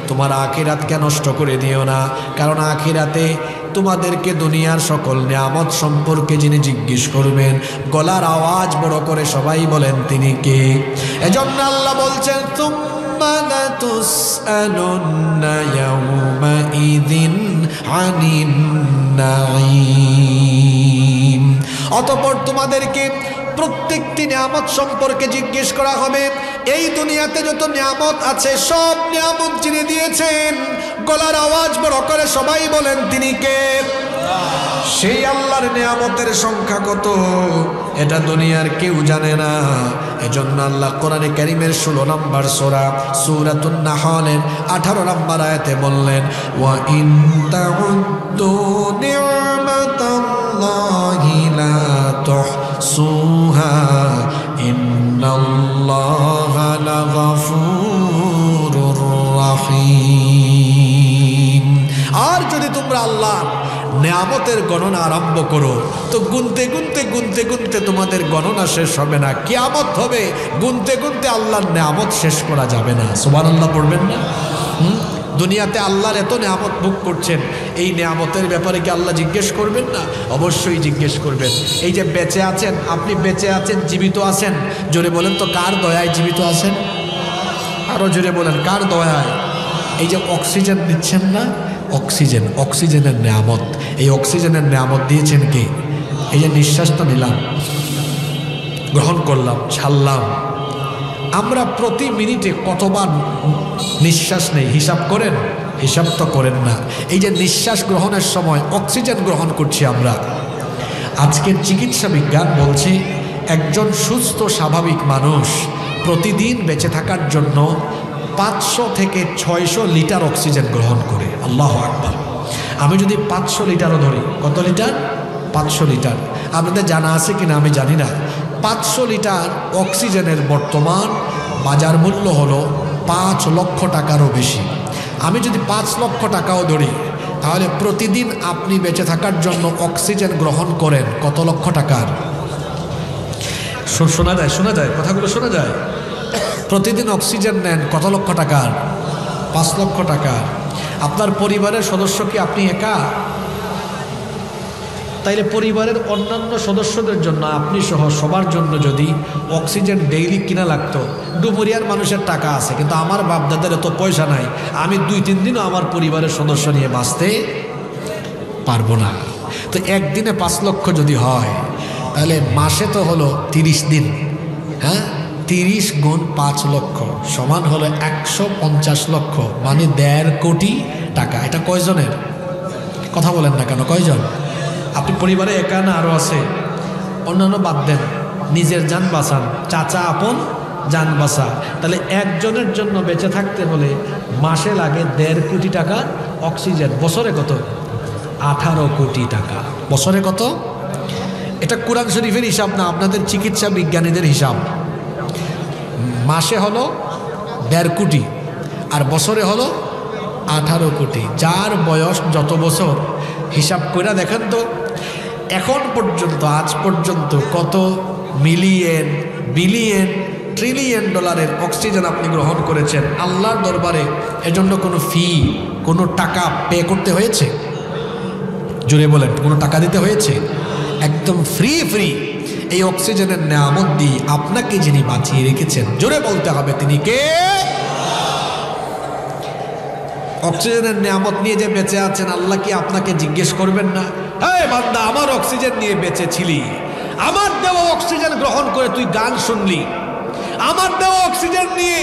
তোমার আখিরাতকে নষ্ট করে দিও না। কারণ আখিরাতে তোমাদেরকে দুনিয়ার সকল নিয়ামত সম্পর্কে যিনি জিজ্ঞেস করবেন, গলার আওয়াজ বড় করে সবাই বলেন তিনি কে? এজন্য আল্লাহ বলছেন তুম্মা লাতুসআলুন্না ইয়াওমাইযিন আনিন নাঈম। অতঃপর তোমাদেরকে প্রত্যেকটি নিয়ামত সম্পর্কে জিজ্ঞেস করা হবে। এই দুনিয়াতে যত নিয়ামত আছে সব নিয়ামত যিনি দিয়েছেন, গলার আওয়াজ বড় করে সবাই বলেন তিনি কে? সেই আল্লাহর নিয়ামতের সংখ্যা কত এটা দুনিয়ার কেউ জানে না। এজন্য আল্লাহ কোরআনে কারীমের 16 নম্বর সূরা সূরাতুন নাহলের 18 নম্বর আয়াতে বললেন, ওয়া ইন তাউদ্দু নি'মাতাল্লাহি লা তুহসুহা ইন্নাল্লাহা লাগাফুরুর রাহিম। আর যদি তোমরা আল্লাহ নিয়ামতের গণনা আরম্ভ করো তো গুনতে গুনতে গুনতে গুনতে তোমাদের গণনা শেষ হবে না। কিয়ামত হবে, গুনতে গুনতে আল্লাহর নিয়ামত শেষ করা যাবে না। সুবহানাল্লাহ পড়বেন না? দুনিয়াতে আল্লাহর এত নিয়ামত ভোগ করছেন, এই নিয়ামতের ব্যাপারে কি আল্লাহ জিজ্ঞেস করবেন না? অবশ্যই জিজ্ঞেস করবেন। এই যে বেঁচে আছেন, আপনি বেঁচে আছেন, জীবিত আছেন, জোরে বলেন তো কার দয়ায় জীবিত আছেন? আরো জোরে বলেন কার দয়ায়? এই যে অক্সিজেন দিচ্ছেন না, অক্সিজেন, অক্সিজেনের নিয়ামত, এই অক্সিজেনের নিয়ামত দিয়েছেন কে? এই যে নিঃশ্বাসটা নিলাম, গ্রহণ করলাম, ছাড়লাম, আমরা প্রতি মিনিটে কতবার নিঃশ্বাস নেই হিসাব করেন? হিসাব তো করেন না। এই যে নিঃশ্বাস গ্রহণের সময় অক্সিজেন গ্রহণ করছি আমরা। আজকের চিকিৎসা বিজ্ঞান বলছে একজন সুস্থ স্বাভাবিক মানুষ প্রতিদিন বেঁচে থাকার জন্য 500 থেকে 600 লিটার অক্সিজেন গ্রহণ করে। আল্লাহু আকবার। আমি যদি 500 লিটারও ধরি, কত লিটার? 500 লিটার। আপনাদের জানা আছে কিনা আমি জানি না। 500 লিটার অক্সিজেনের বর্তমান বাজার মূল্য হলো 5 লক্ষ টাকারও বেশি। আমি যদি 5 লক্ষ টাকাও ধরি, তাহলে প্রতিদিন আপনি বেঁচে থাকার জন্য অক্সিজেন গ্রহণ করেন কত লক্ষ টাকার? শোনা যায়, শোনা যায়, কথাগুলো শোনা যায়। প্রতিদিন অক্সিজেন নেন কত লক্ষ টাকার? 5 লক্ষ টাকার। আপনার পরিবারের সদস্য কি আপনি একা? তাইলে পরিবারের অন্যান্য সদস্যদের জন্য, আপনি সহ সবার জন্য যদি অক্সিজেন ডেইলি কিনা লাগতো, ডুমুরিয়ার মানুষের টাকা আছে কিন্তু আমার বাপদাদের এত পয়সা নাই, আমি 2-3 দিনও আমার পরিবারের সদস্য নিয়ে বাঁচতে পারবো না। তো একদিনে 5 লক্ষ যদি হয়, তাহলে মাসে তো হলো 30 দিন। হ্যাঁ, 30 গুণ 5 লক্ষ সমান হলো 150 লক্ষ, মানে 1.5 কোটি টাকা। এটা কয়জনের? কথা বলেন না কেন, কয়জন? আপনি পরিবারে একা না আরও আছে? অন্যান্য বাদ দেন, নিজের জান বাঁচান, চাচা আপন জান বাঁচা। তাহলে একজনের জন্য বেঁচে থাকতে হলে মাসে লাগে 1.5 কোটি টাকা অক্সিজেন। বছরে কত? 18 কোটি টাকা। বছরে কত? এটা কোরআন শরীফের হিসাব না, আপনাদের চিকিৎসা বিজ্ঞানীদের হিসাব। মাসে হলো 1.5 কোটি আর বছরে হলো 18 কোটি। যার বয়স যত বছর হিসাব করে দেখেন তো, এখন পর্যন্ত, আজ পর্যন্ত কত মিলিয়ন, বিলিয়ন, ট্রিলিয়ন ডলারের অক্সিজেন আপনি গ্রহণ করেছেন আল্লাহর দরবারে। এজন্য কোনো ফি, কোনো টাকা পে করতে হয়েছে? জোরে বলেন, কোনো টাকা দিতে হয়েছে? একদম ফ্রি ফ্রি এই অক্সিজেনের নিয়ামত দিয়ে আপনাকে যিনি বাঁচিয়ে রেখেছেন, জোরে বলতে হবে তিনি কে? অক্সিজেনের নিয়ামত নিয়ে যে বেঁচে আছেন, আল্লাহ কি আপনাকে জিজ্ঞেস করবেন না, এই বান্দা আমার অক্সিজেন নিয়ে বেঁচে ছিলি, আমার দেওয়া অক্সিজেন গ্রহণ করে তুই গান শুনলি, আমার দেওয়া অক্সিজেন নিয়ে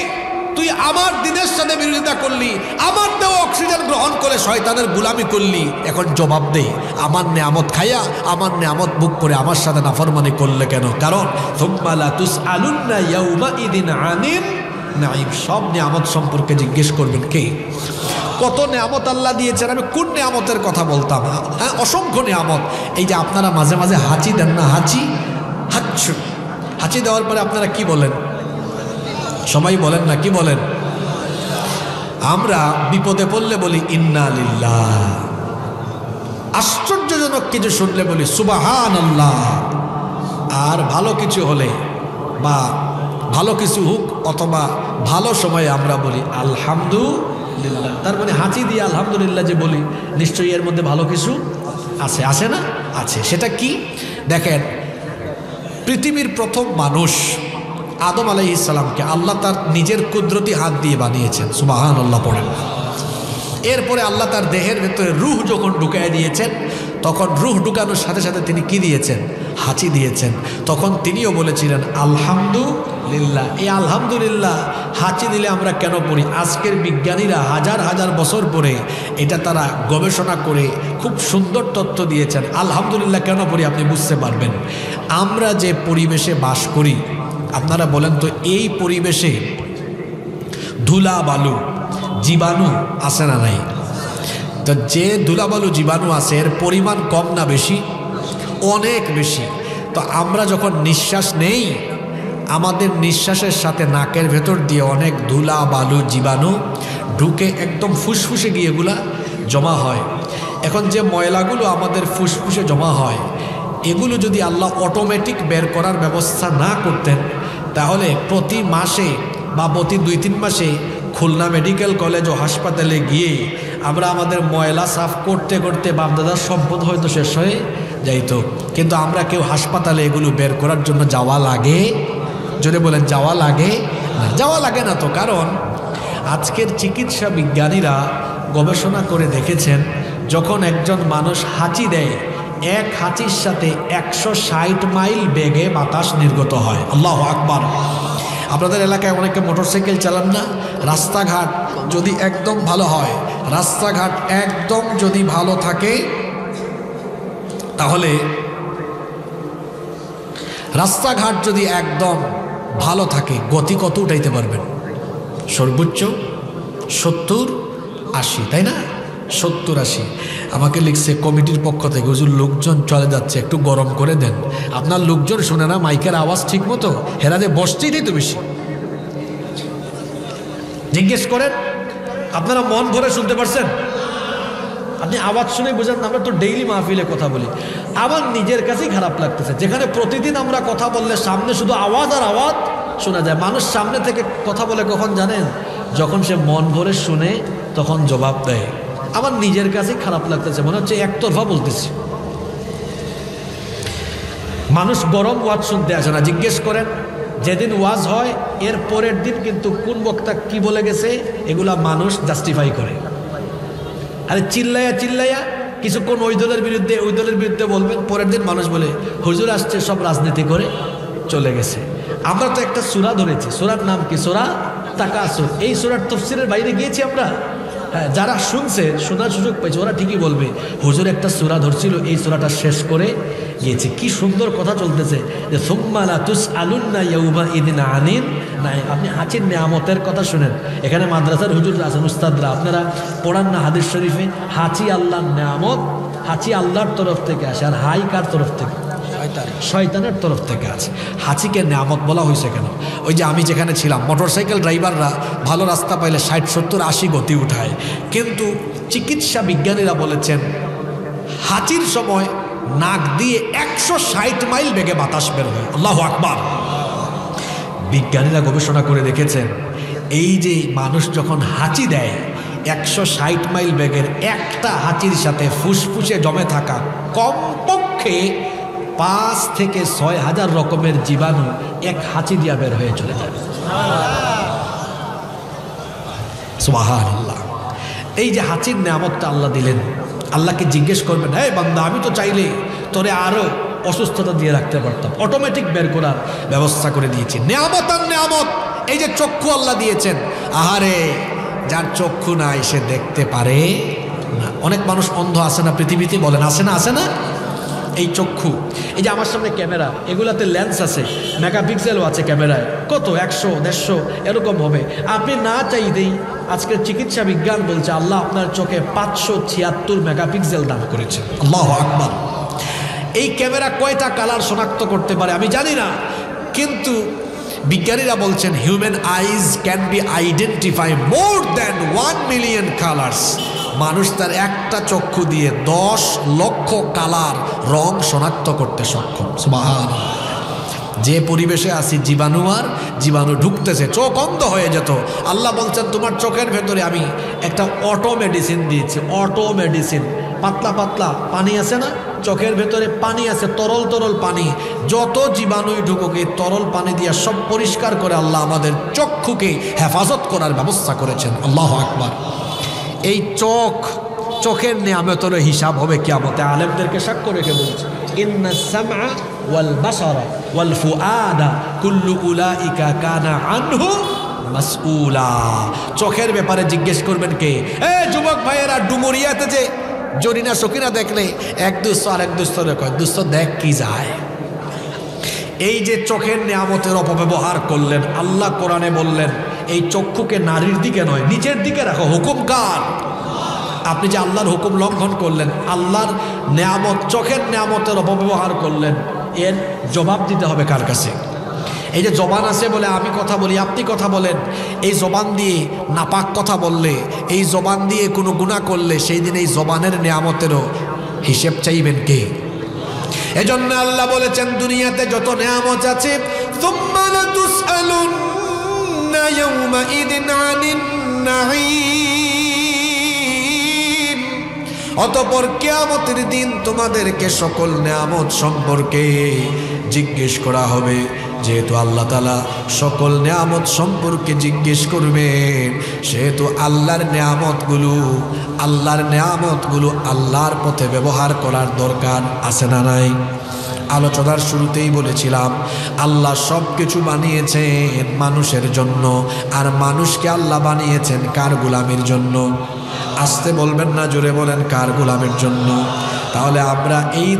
তুই আমার দিনের সাথে বিরোধিতা করলি, আমার দেওয়া অক্সিজেন গ্রহণ করে শয়তানের গোলামি করলি, এখন জবাব দে, আমার নিয়ামত খাইয়া, আমার নিয়ামত ভোগ করে আমার সাথে নাফরমানি করলে কেন? কারণ সুম্মা লা তুসআলুন্না ইয়াউমাইযিন আনিন নাঈম। সব নিয়ামত সম্পর্কে জিজ্ঞেস করবেন কে? কত নিয়ামত আল্লাহ দিয়েছেন। আমি কোন নিয়ামতের কথা বলতাম? হ্যাঁ, অসংখ্য নিয়ামত। এই যে আপনারা মাঝে মাঝে হাঁচি দেন না, হাঁচি, হাঁচু, হাঁচি দেওয়ার পরে আপনারা কি বলেন? সবাই বলেন না, কি বলেন? আমরা বিপদে পড়লে বলি ইন্না লিল্লাহ, আশ্চর্যজনক কিছু শুনলে বলি সুবহানাল্লাহ, আর ভালো কিছু হলে বা ভালো কিছু হোক অথবা ভালো সময়ে আমরা বলি আলহামদুলিল্লাহ। তার মানে হাঁচি দিয়ে আলহামদুলিল্লাহ যে বলি, নিশ্চয়ই এর মধ্যে ভালো কিছু আছে, আছে না? আছে। সেটা কি দেখেন, পৃথিবীর প্রথম মানুষ আদম আলাইহিস সালামকে আল্লাহ তার নিজের কুদরতি হাত দিয়ে বানিয়েছেন, সুবহানাল্লাহ পড়েন। এরপরে আল্লাহ তার দেহের ভেতরে রূহ যখন ঢুকায় দিয়েছেন, তখন রূহ ঢুকানোর সাথে সাথে তিনি কি দিয়েছেন? হাঁচি দিয়েছেন। তখন তিনিও বলেছিলেন আলহামদুলিল্লাহ। এই আলহামদুলিল্লাহ হাঁচি দিলে আমরা কেন পড়ি? আজকের বিজ্ঞানীরা হাজার হাজার বছর পরে এটা তারা গবেষণা করে খুব সুন্দর তথ্য দিয়েছেন। আলহামদুলিল্লাহ কেন পড়ি আপনি বুঝতে পারবেন। আমরা যে পরিবেশে বাস করি, আপনারা বলেন তো, এই পরিবেশে ধুলা বালু জীবাণু আছে না নাই? তো যে ধুলাবালু জীবাণু আছে এর পরিমাণ কম না বেশি? অনেক বেশি। তো আমরা যখন নিঃশ্বাস নেই, আমাদের নিঃশ্বাসের সাথে নাকের ভেতর দিয়ে অনেক ধুলা বালু জীবাণু ঢুকে একদম ফুসফুসে গিয়ে এগুলা জমা হয়। এখন যে ময়লাগুলো আমাদের ফুসফুসে জমা হয়, এগুলো যদি আল্লাহ অটোমেটিক বের করার ব্যবস্থা না করতেন, তাহলে প্রতি মাসে বা প্রতি 2-3 মাসে খুলনা মেডিকেল কলেজ ও হাসপাতালে গিয়ে আমরা আমাদের ময়লা সাফ করতে করতে বাপদাদার সম্পদ হয়তো শেষ হয়ে যাইতো। কিন্তু আমরা কেউ হাসপাতালে এগুলো বের করার জন্য যাওয়া লাগে? যদি বলেন যাওয়া লাগে না, যাওয়া লাগে না। তো কারণ আজকের চিকিৎসা বিজ্ঞানীরা গবেষণা করে দেখেছেন, যখন একজন মানুষ হাঁচি দেয়, এক হাঁচির সাথে 160 মাইল বেগে বাতাস নির্গত হয়। আল্লাহু আকবার। আপনাদের এলাকায় অনেকে মোটরসাইকেল চালান না? রাস্তাঘাট যদি একদম ভালো হয়, রাস্তাঘাট একদম যদি ভালো থাকে, তাহলে রাস্তাঘাট যদি একদম ভালো থাকে, গতি কত উঠাইতে পারবেন? সর্বোচ্চ 70-80, তাই না? 70-80। আমাকে লিখছে কমিটির পক্ষ থেকে, হুজুর লোকজন চলে যাচ্ছে, একটু গরম করে দেন। আপনার লোকজন শোনে না মাইকের আওয়াজ ঠিক মতো? হেরাতে বসতেই তো বেশি। জিজ্ঞেস করেন, আপনারা মন ভরে শুনতে পারছেন? আপনি আওয়াজ শুনে বোঝেন। আমরা তো ডেইলি মাহফিলে কথা বলি, আমার নিজের কাছেই খারাপ লাগতেছে, যেখানে প্রতিদিন আমরা কথা বললে সামনে শুধু আওয়াজ আর আওয়াজ শোনা যায়। মানুষ সামনে থেকে কথা বলে কখন জানেন? যখন সে মন ভরে শুনে তখন জবাব দেয়। আমার নিজের কাছেই খারাপ লাগতেছে, মনে হচ্ছে একতরফা বলতেছি। মানুষ গরম ওয়াজ শুনতে আসে না। জিজ্ঞেস করেন, যেদিন ওয়াজ হয় এর পরের দিন কিন্তু কোন বক্তা কি বলে গেছে এগুলা মানুষ জাস্টিফাই করে। আরে চিল্লাইয়া চিল্লাইয়া কিছুক্ষণ ওই দলের বিরুদ্ধে বলবেন, পরের দিন মানুষ বলে হুজুর আসছে সব রাজনীতি করে চলে গেছে। আমরা তো একটা সূরা ধরেছি, সূরার নাম কি? সূরা তাকাসুর। এই সূরার তাফসীরের বাইরে গিয়েছি আমরা? হ্যাঁ, যারা শুনছে, শোনার সুযোগ পাইছে, ওরা ঠিকই বলবে হুজুর একটা সূরা ধরছিল, এই সূরাটা শেষ করে গিয়েছে। কি সুন্দর কথা চলতেছে যে সুম্মা লা তুসআলুন্না ইয়াউমা ইদিন আনিন নাই। আপনি হাঁচির নেয়ামতের কথা শুনেন। এখানে মাদ্রাসার হুজুর আছেন, উস্তাদরা, আপনারা পড়ান না হাদিস শরীফে? হাঁচি আল্লাহর নেয়ামত, হাঁচি আল্লাহর তরফ থেকে আসে। আর হাই কার তরফ থেকে? শয়তানের তরফ থেকে আছে। হাঁচিকে নেয়ামত বলা হয়েছে কেন? ওই যে আমি যেখানে ছিলাম, মোটরসাইকেল ড্রাইভাররা ভালো রাস্তা পাইলে 60, 70, 80 গতি উঠায়, কিন্তু চিকিৎসা বিজ্ঞানীরা বলেছেন হাঁচির সময় নাক দিয়ে 160 মাইল বেগে বাতাস বের হয়। আল্লাহু আকবার। বিজ্ঞানীরা গবেষণা করে দেখেছেন, এই যে মানুষ যখন হাঁচি দেয়, 160 মাইল বেগের একটা হাঁচির সাথে ফুসফুসে জমে থাকা কমপক্ষে 5 থেকে 6 হাজার রকমের জীবাণু এক হাঁচি দিয়া বের হয়ে চলে যাবে। সুবহানাল্লাহ। এই যে হাঁচির নেয়ামতটা আল্লাহ দিলেন, আল্লাহকে জিজ্ঞেস করবেন, হে বান্দা, আমি তো চাইলে তোরে আরো অসুস্থতা দিয়ে রাখতে পারতাম, অটোমেটিক বের করার ব্যবস্থা করে দিয়েছি। নেয়ামত আর নেয়ামত। এই যে চক্ষু আল্লাহ দিয়েছেন, আহারে যার চক্ষু নাই সে দেখতে পারে না। অনেক মানুষ অন্ধ আছে না পৃথিবীতে? বলেন আছে না? আছে না? এই চক্ষু, এই যে আমার সামনে ক্যামেরা, এগুলাতে লেন্স আছে, মেগাপিক্সেলও আছে ক্যামেরায়, কত 100, 150 এরকম হবে। আপনি না চাইতেই আজকের চিকিৎসা বিজ্ঞান বলছে আল্লাহ আপনার চোখে 576 মেগাপিক্সেল দান করেছে। আল্লাহু আকবার। এই ক্যামেরা কয়টা কালার শনাক্ত করতে পারে আমি জানি না, কিন্তু বিজ্ঞানীরা বলছেন human eyes can be identify more than 1 million colours. মানুষ তার একটা চক্ষু দিয়ে 10 লক্ষ কালার রং শনাক্ত করতে সক্ষম। সুবহানাল্লাহ। যে পরিবেশে আছি জীবাণু ঢুকতেছে, চোখ অন্ধ হয়ে যেত। আল্লাহ বলছেন তোমার চোখের ভেতরে আমি একটা অটো মেডিসিন দিয়েছি। অটো মেডিসিন, পাতলা পাতলা পানি আছে না, চোখের ভেতরে পানি আছে, তরল পানি। যত জীবাণুই ঢুকুক এই তরল পানি দিয়ে সব পরিষ্কার করে আল্লাহ আমাদের চক্ষুকে হেফাজত করার ব্যবস্থা করেছেন। আল্লাহু আকবার। এই চোখের নিয়ামতের হিসাব হবে কিয়ামতে। আলেমদেরকে সাক্ষ্য রেখে বলছে, ইন্নাস সামআ ওয়াল বাসারা ওয়াল ফুআদা কুল্লু উলাইকা কানা আনহু মাসউলা। চোখের ব্যাপারে জিজ্ঞেস করবেন কে? যুবক ভাইয়েরা, ডুমুরিয়াতে যে জরিনা সকিনা দেখলে এক দুস্থ আর এক দুস্থরে কয়, দুস্থ দেখ কি যায়। এই যে চোখের নিয়ামতের অপব্যবহার করলেন, আল্লাহ কোরআনে বললেন এই চক্ষুকে নারীর দিকে নয় নিচের দিকে রাখো। হুকুম কার? আপনি যে আল্লাহর হুকুম লঙ্ঘন করলেন, আল্লাহর নিয়ামত, চোখের নিয়ামতের অপব্যবহার করলেন, এর জবাব দিতে হবে কার কাছে? এই যে জবান আছে বলে আমি কথা বলি, আপনি কথা বলেন, এই জবান দিয়ে নাপাক কথা বললে, এই জবান দিয়ে কোনো গুনাহ করলে, সেই দিন এই জবানের নিয়ামতেরও হিসেব চাইবেন কে? এজন্য আল্লাহ বলেছেন দুনিয়াতে যত নিয়ামত আছে, সুম্মা লাতুসআলুন্না ইয়াওমাইদিন আনিন নাঈম। অতঃপর কিয়ামতের দিন তোমাদেরকে সকল নিয়ামত সম্পর্কে জিজ্ঞেস করা হবে। যেহেতু আল্লাহ তাআলা সকল নিয়ামত সম্পর্কে জিজ্ঞেস করবেন, সেহেতু আল্লাহর নিয়ামতগুলো আল্লাহর পথে ব্যবহার করার দরকার আছে না নাই? আলোচনার শুরুতেই বলেছিলাম আল্লাহ সব কিছু বানিয়েছেন মানুষের জন্য, আর মানুষকে আল্লাহ বানিয়েছেন কার গোলামির জন্য? আসতে বলবেন না, জোরে বলেন, কার গোলামের জন্য? তাহলে আমরা এই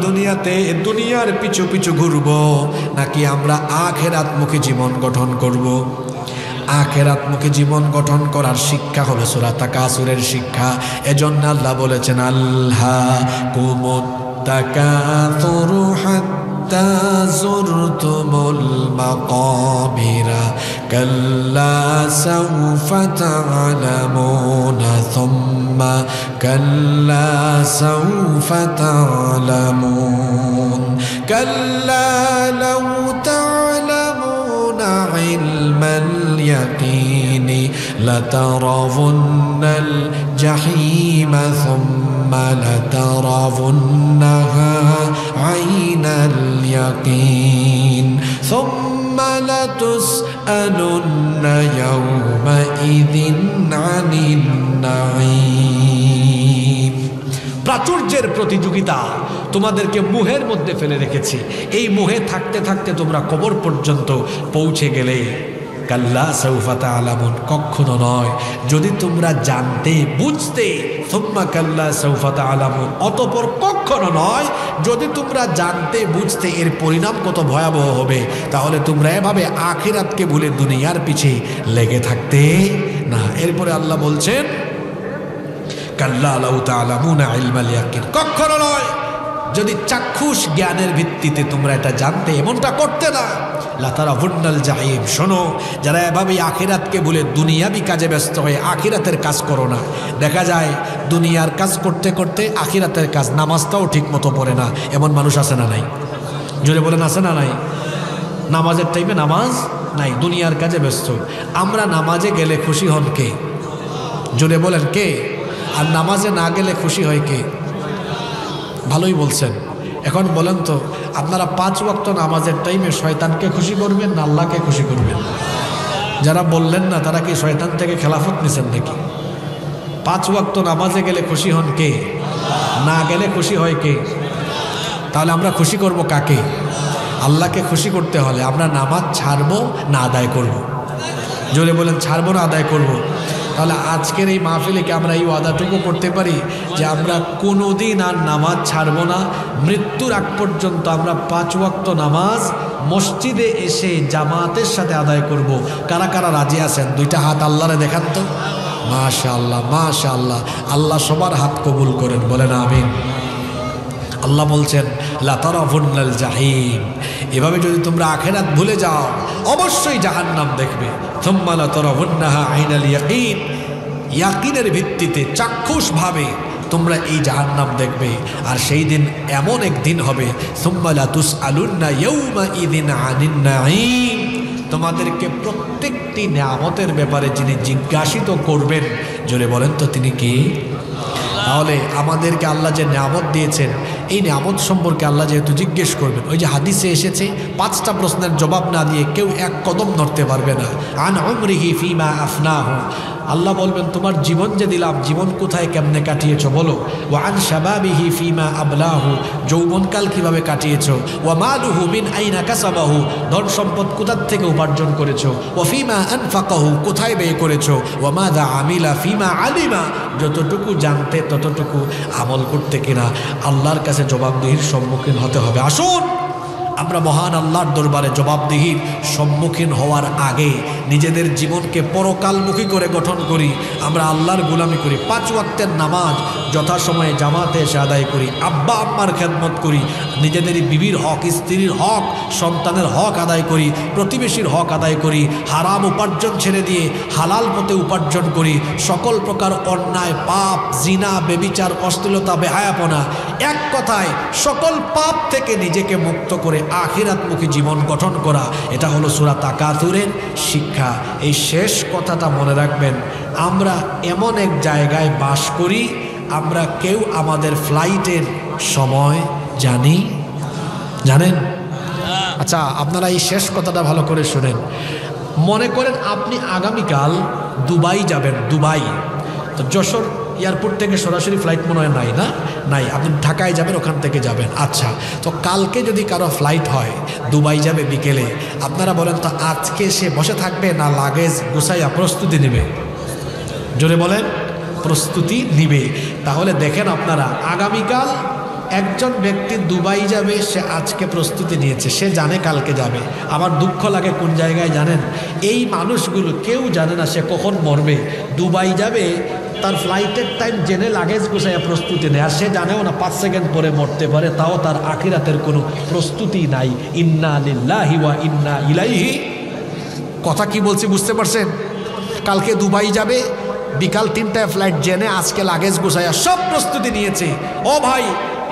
দুনিয়ার পিছু পিছু ঘুরব, নাকি আমরা আখিরাতমুখী জীবন গঠন করব? আখিরাতমুখী জীবন গঠন করার শিক্ষা হলো সূরা তাকাসুরের শিক্ষা। এজন্য আল্লাহ বলেছেন, আল্লাহকুমুত তাকাসুরু হাত্তা যুরতুমুল মাকাবিরা কাল্লা সাউফা তা'লামুনা সুম্মা কাল্লা সাউফা তা'লামুন কাল্লা লাউ তা'লামুনা ইলমাল ইয়াকিনি লাতারাউন্নাল জাহিমা সুম্মা লাতারাউন্নাহা আইনাল ইয়াকিন সুম্মা লাতুসআলুন্না ইয়াওমাইযিন আনিন নাঈম। প্রাচুর্যের প্রতিযোগিতা তোমাদেরকে মোহের মধ্যে ফেলে রেখেছে। এই মোহে থাকতে থাকতে তোমরা কবর পর্যন্ত পৌঁছে গেলে কাল্লা সাউফা তা'লামুন, কখনো নয়। যদি তোমরা জানতে বুঝতে, সুম্মা কাল্লা সাউফা তা'লামুন, অতঃপর কখনো নয়। যদি তোমরা জানতে বুঝতে এর পরিণাম কত ভয়াবহ হবে, তাহলে তোমরা এভাবে আখিরাতকে ভুলে দুনিয়ার পিছে লেগে থাকতে না। এরপরে আল্লাহ বলছেন, কাল্লা লাউ তা'লামুনা ইলমাল ইয়াকিন, কখনো নয়। যদি চাক্ষুষ জ্ঞানের ভিত্তিতে তোমরা এটা জানতে, এমনটা করতে না। লাতারাউন্নাল জাহিম, শোনো, যারা এভাবে আখিরাতকে ভুলে দুনিয়াবি কাজে ব্যস্ত হয়ে আখিরাতের কাজ করো না। দেখা যায় দুনিয়ার কাজ করতে করতে আখিরাতের কাজ, নামাজটাও ঠিক মতো পড়ে না, এমন মানুষ আছে না নাই? জোরে বলেন, আছে না নাই? নামাজের টাইমে নামাজ নাই, দুনিয়ার কাজে ব্যস্ত। আমরা নামাজে গেলে খুশি হন কে? জোরে বলেন, কে? আর নামাজে না গেলে খুশি হয় কে? ভালোই বলছেন। এখন বলেন তো, আপনারা 5 ওয়াক্ত নামাজের টাইমে শয়তানকে খুশি করবেন না আল্লাহকে খুশি করবেন? যারা বললেন না তারা কি শয়তান থেকে খেলাফত নিছেন নাকি? 5 ওয়াক্ত নামাজে গেলে খুশি হন কে? না গেলে খুশি হয় কে? তাহলে আমরা খুশি করব কাকে? আল্লাহকে খুশি করতে হলে আমরা নামাজ ছাড়বো না আদায় করব? জোরে বলেন, ছাড়বো না আদায় করব? তাহলে আজকের এই মাহফিলে কি আমরা এই ওয়াদাটুকু করতে পারি যে আমরা কোনোদিন আর নামাজ ছাড়বো না? মৃত্যুর আগ পর্যন্ত আমরা 5 ওয়াক্ত নামাজ মসজিদে এসে জামাতের সাথে আদায় করব। কারা কারা রাজি আছেন? 2টা হাত আল্লাহরে দেখান তো। মাশাআল্লাহ, মাশাআল্লাহ। আল্লাহ সবার হাত কবুল করেন, বলেন আমিন। আল্লাহ বলছেন, লাতারাউন্নাল জাহিম, এভাবে যদি তোমরা আখিরাত ভুলে যাও অবশ্যই জাহান্নাম দেখবে। সুম্মা লাতারাউন্নাহা আইনাল ইয়াকিন, ইয়াকিনের ভিত্তিতে চাক্ষুষভাবে তোমরা এই জাহান্নাম দেখবে। আর সেই দিন এমন এক দিন হবে, সুম্মা লা তুসআলুন্না ইয়াউমাইযিন আনিন নাঈম, তোমাদেরকে প্রত্যেকটি নিয়ামতের ব্যাপারে যিনি জিজ্ঞাসিত করবেন, জোরে বলেন তো তিনি কি? তাহলে আমাদেরকে আল্লাহ যে নিয়ামত দিয়েছেন, এই নিয়ামত সম্পর্কে আল্লাহ যেহেতু জিজ্ঞেস করবেন, ওই যে হাদিসে এসেছে 5টা প্রশ্নের জবাব না দিয়ে কেউ এক কদম নড়তে পারবে না। আন উমরিহি ফিমা আফনাহু, আল্লাহ বলবেন তোমার জীবন যে দিলাম, জীবন কোথায় কেমনে কাটিয়েছো বলো। ওয়া আন শাবাবিহি ফিমা আবলাহু, যৌবনকাল কিভাবে কাটিয়েছো। ওয়া মালুহু মিন আইনা কাসাবাহু, ধন সম্পদ কোথার থেকে উপার্জন করেছো। ওয়া ফিমা আনফাকাহু, কোথায় ব্যয় করেছো। ওয়া মাযা আমিলা ফিমা আলিমা, যতটুকু জানতে ততটুকু আমল করতে কিনা। আল্লাহর কাছে জবাবদিহির সম্মুখীন হতে হবে। আসুন আমরা মহান আল্লাহর দরবারে জবাবদিহির সম্মুখীন হওয়ার আগে নিজেদের জীবনকে পরকালমুখী করে গঠন করি। আমরা আল্লাহর গোলামি করি, 5 ওয়াক্তের নামাজ যথাসময়ে জামাতে এসে আদায় করি, আব্বা আম্মার খেদমত করি, নিজেদের বিবির হক, স্ত্রীর হক, সন্তানের হক আদায় করি, প্রতিবেশীর হক আদায় করি, হারাম উপার্জন ছেড়ে দিয়ে হালাল পথে উপার্জন করি, সকল প্রকার অন্যায়, পাপ, জিনা, বেবিচার, অশ্লীলতা, বেহায়াপনা, এক কথায় সকল পাপ থেকে নিজেকে মুক্ত করে আখিরাতমুখী জীবন গঠন করা। এটা হলো সূরা তাকাসুরের শিক্ষা। এই শেষ কথাটা মনে রাখবেন, আমরা এমন এক জায়গায় বাস করি, আমরা কেউ আমাদের ফ্লাইটের সময় জানেন? আচ্ছা, আপনারা এই শেষ কথাটা ভালো করে শুনেন। মনে করেন আপনি আগামীকাল দুবাই যাবেন, দুবাই। তো যশোর এয়ারপোর্ট থেকে সরাসরি ফ্লাইট মনে হয় নাই, আপনি ঢাকায় যাবেন, ওখান থেকে যাবেন। আচ্ছা, তো কালকে যদি কারো ফ্লাইট হয় দুবাই যাবে বিকেলে, আপনারা বলেন তো আজকে সে বসে থাকবে না লাগেজ গুছাইয়া প্রস্তুতি নেবে? জোরে বলেন, প্রস্তুতি নিবে। তাহলে দেখেন আপনারা, আগামীকাল একজন ব্যক্তি দুবাই যাবে, সে আজকে প্রস্তুতি নিয়েছে, সে জানে কালকে যাবে। আমার দুঃখ লাগে কোন জায়গায় জানেন? এই মানুষগুলো কেউ জানে না সে কখন মরবে। দুবাই যাবে, তার ফ্লাইটের টাইম জেনে লাগেজ গুছাইয়া প্রস্তুতি নেয়, আর সে জানেও না 5 সেকেন্ড পরে মরতে পারে, তাও তার আখিরাতের কোনো প্রস্তুতি নাই। ইন্না লিল্লাহি ওয়া ইন্না ইলাইহি। কথা কি বলছি বুঝতে পারছেন? কালকে দুবাই যাবে, বিকাল 3টায় ফ্লাইট জেনে আজকে লাগেজ গুছাইয়া সব প্রস্তুতি নিয়েছে। ও ভাই,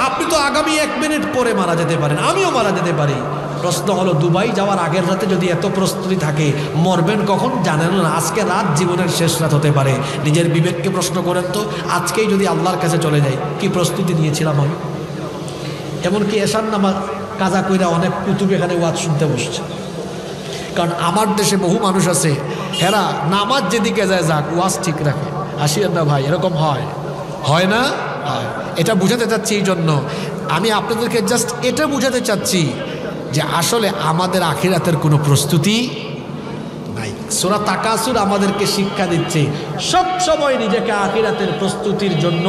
আপনি তো আগামী 1 মিনিট পরে মারা যেতে পারেন, আমিও মারা যেতে পারি। প্রশ্ন হলো, দুবাই যাওয়ার আগের রাতে যদি এত প্রস্তুতি থাকে, মরবেন কখন জানেন না? আজকে রাত জীবনের শেষ রাত হতে পারে। নিজের বিবেককে প্রশ্ন করেন তো, আজকেই যদি আল্লাহর কাছে চলে যাই, কি প্রস্তুতি নিয়েছিলাম আমি? এমনকি এশার নামাজ কাজা কইরা অনেক কুতুব এখানে ওয়াজ শুনতে বসছে। কারণ আমার দেশে বহু মানুষ আছে, হেরা নামাজ যেদিকে যায় যাক, ওয়াজ ঠিক রাখে, আসিয়েন না ভাই, এরকম হয় না? হয়। এটা বুঝাতে চাচ্ছি, এই জন্য আমি আপনাদেরকে জাস্ট এটা বুঝাতে চাচ্ছি যে আসলে আমাদের আখিরাতের কোনো প্রস্তুতি নাই। সূরা তাকাসুর আমাদেরকে শিক্ষা দিচ্ছে সব সময় নিজেকে আখিরাতের প্রস্তুতির জন্য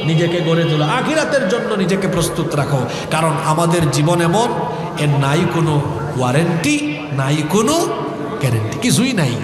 নিজেকে গড়ে তোলো, আখিরাতের জন্য নিজেকে প্রস্তুত রাখো। কারণ আমাদের জীবন এমন, এর নাই কোনো ওয়ারেন্টি, নাই কোনো গ্যারেন্টি, কিছুই নাই।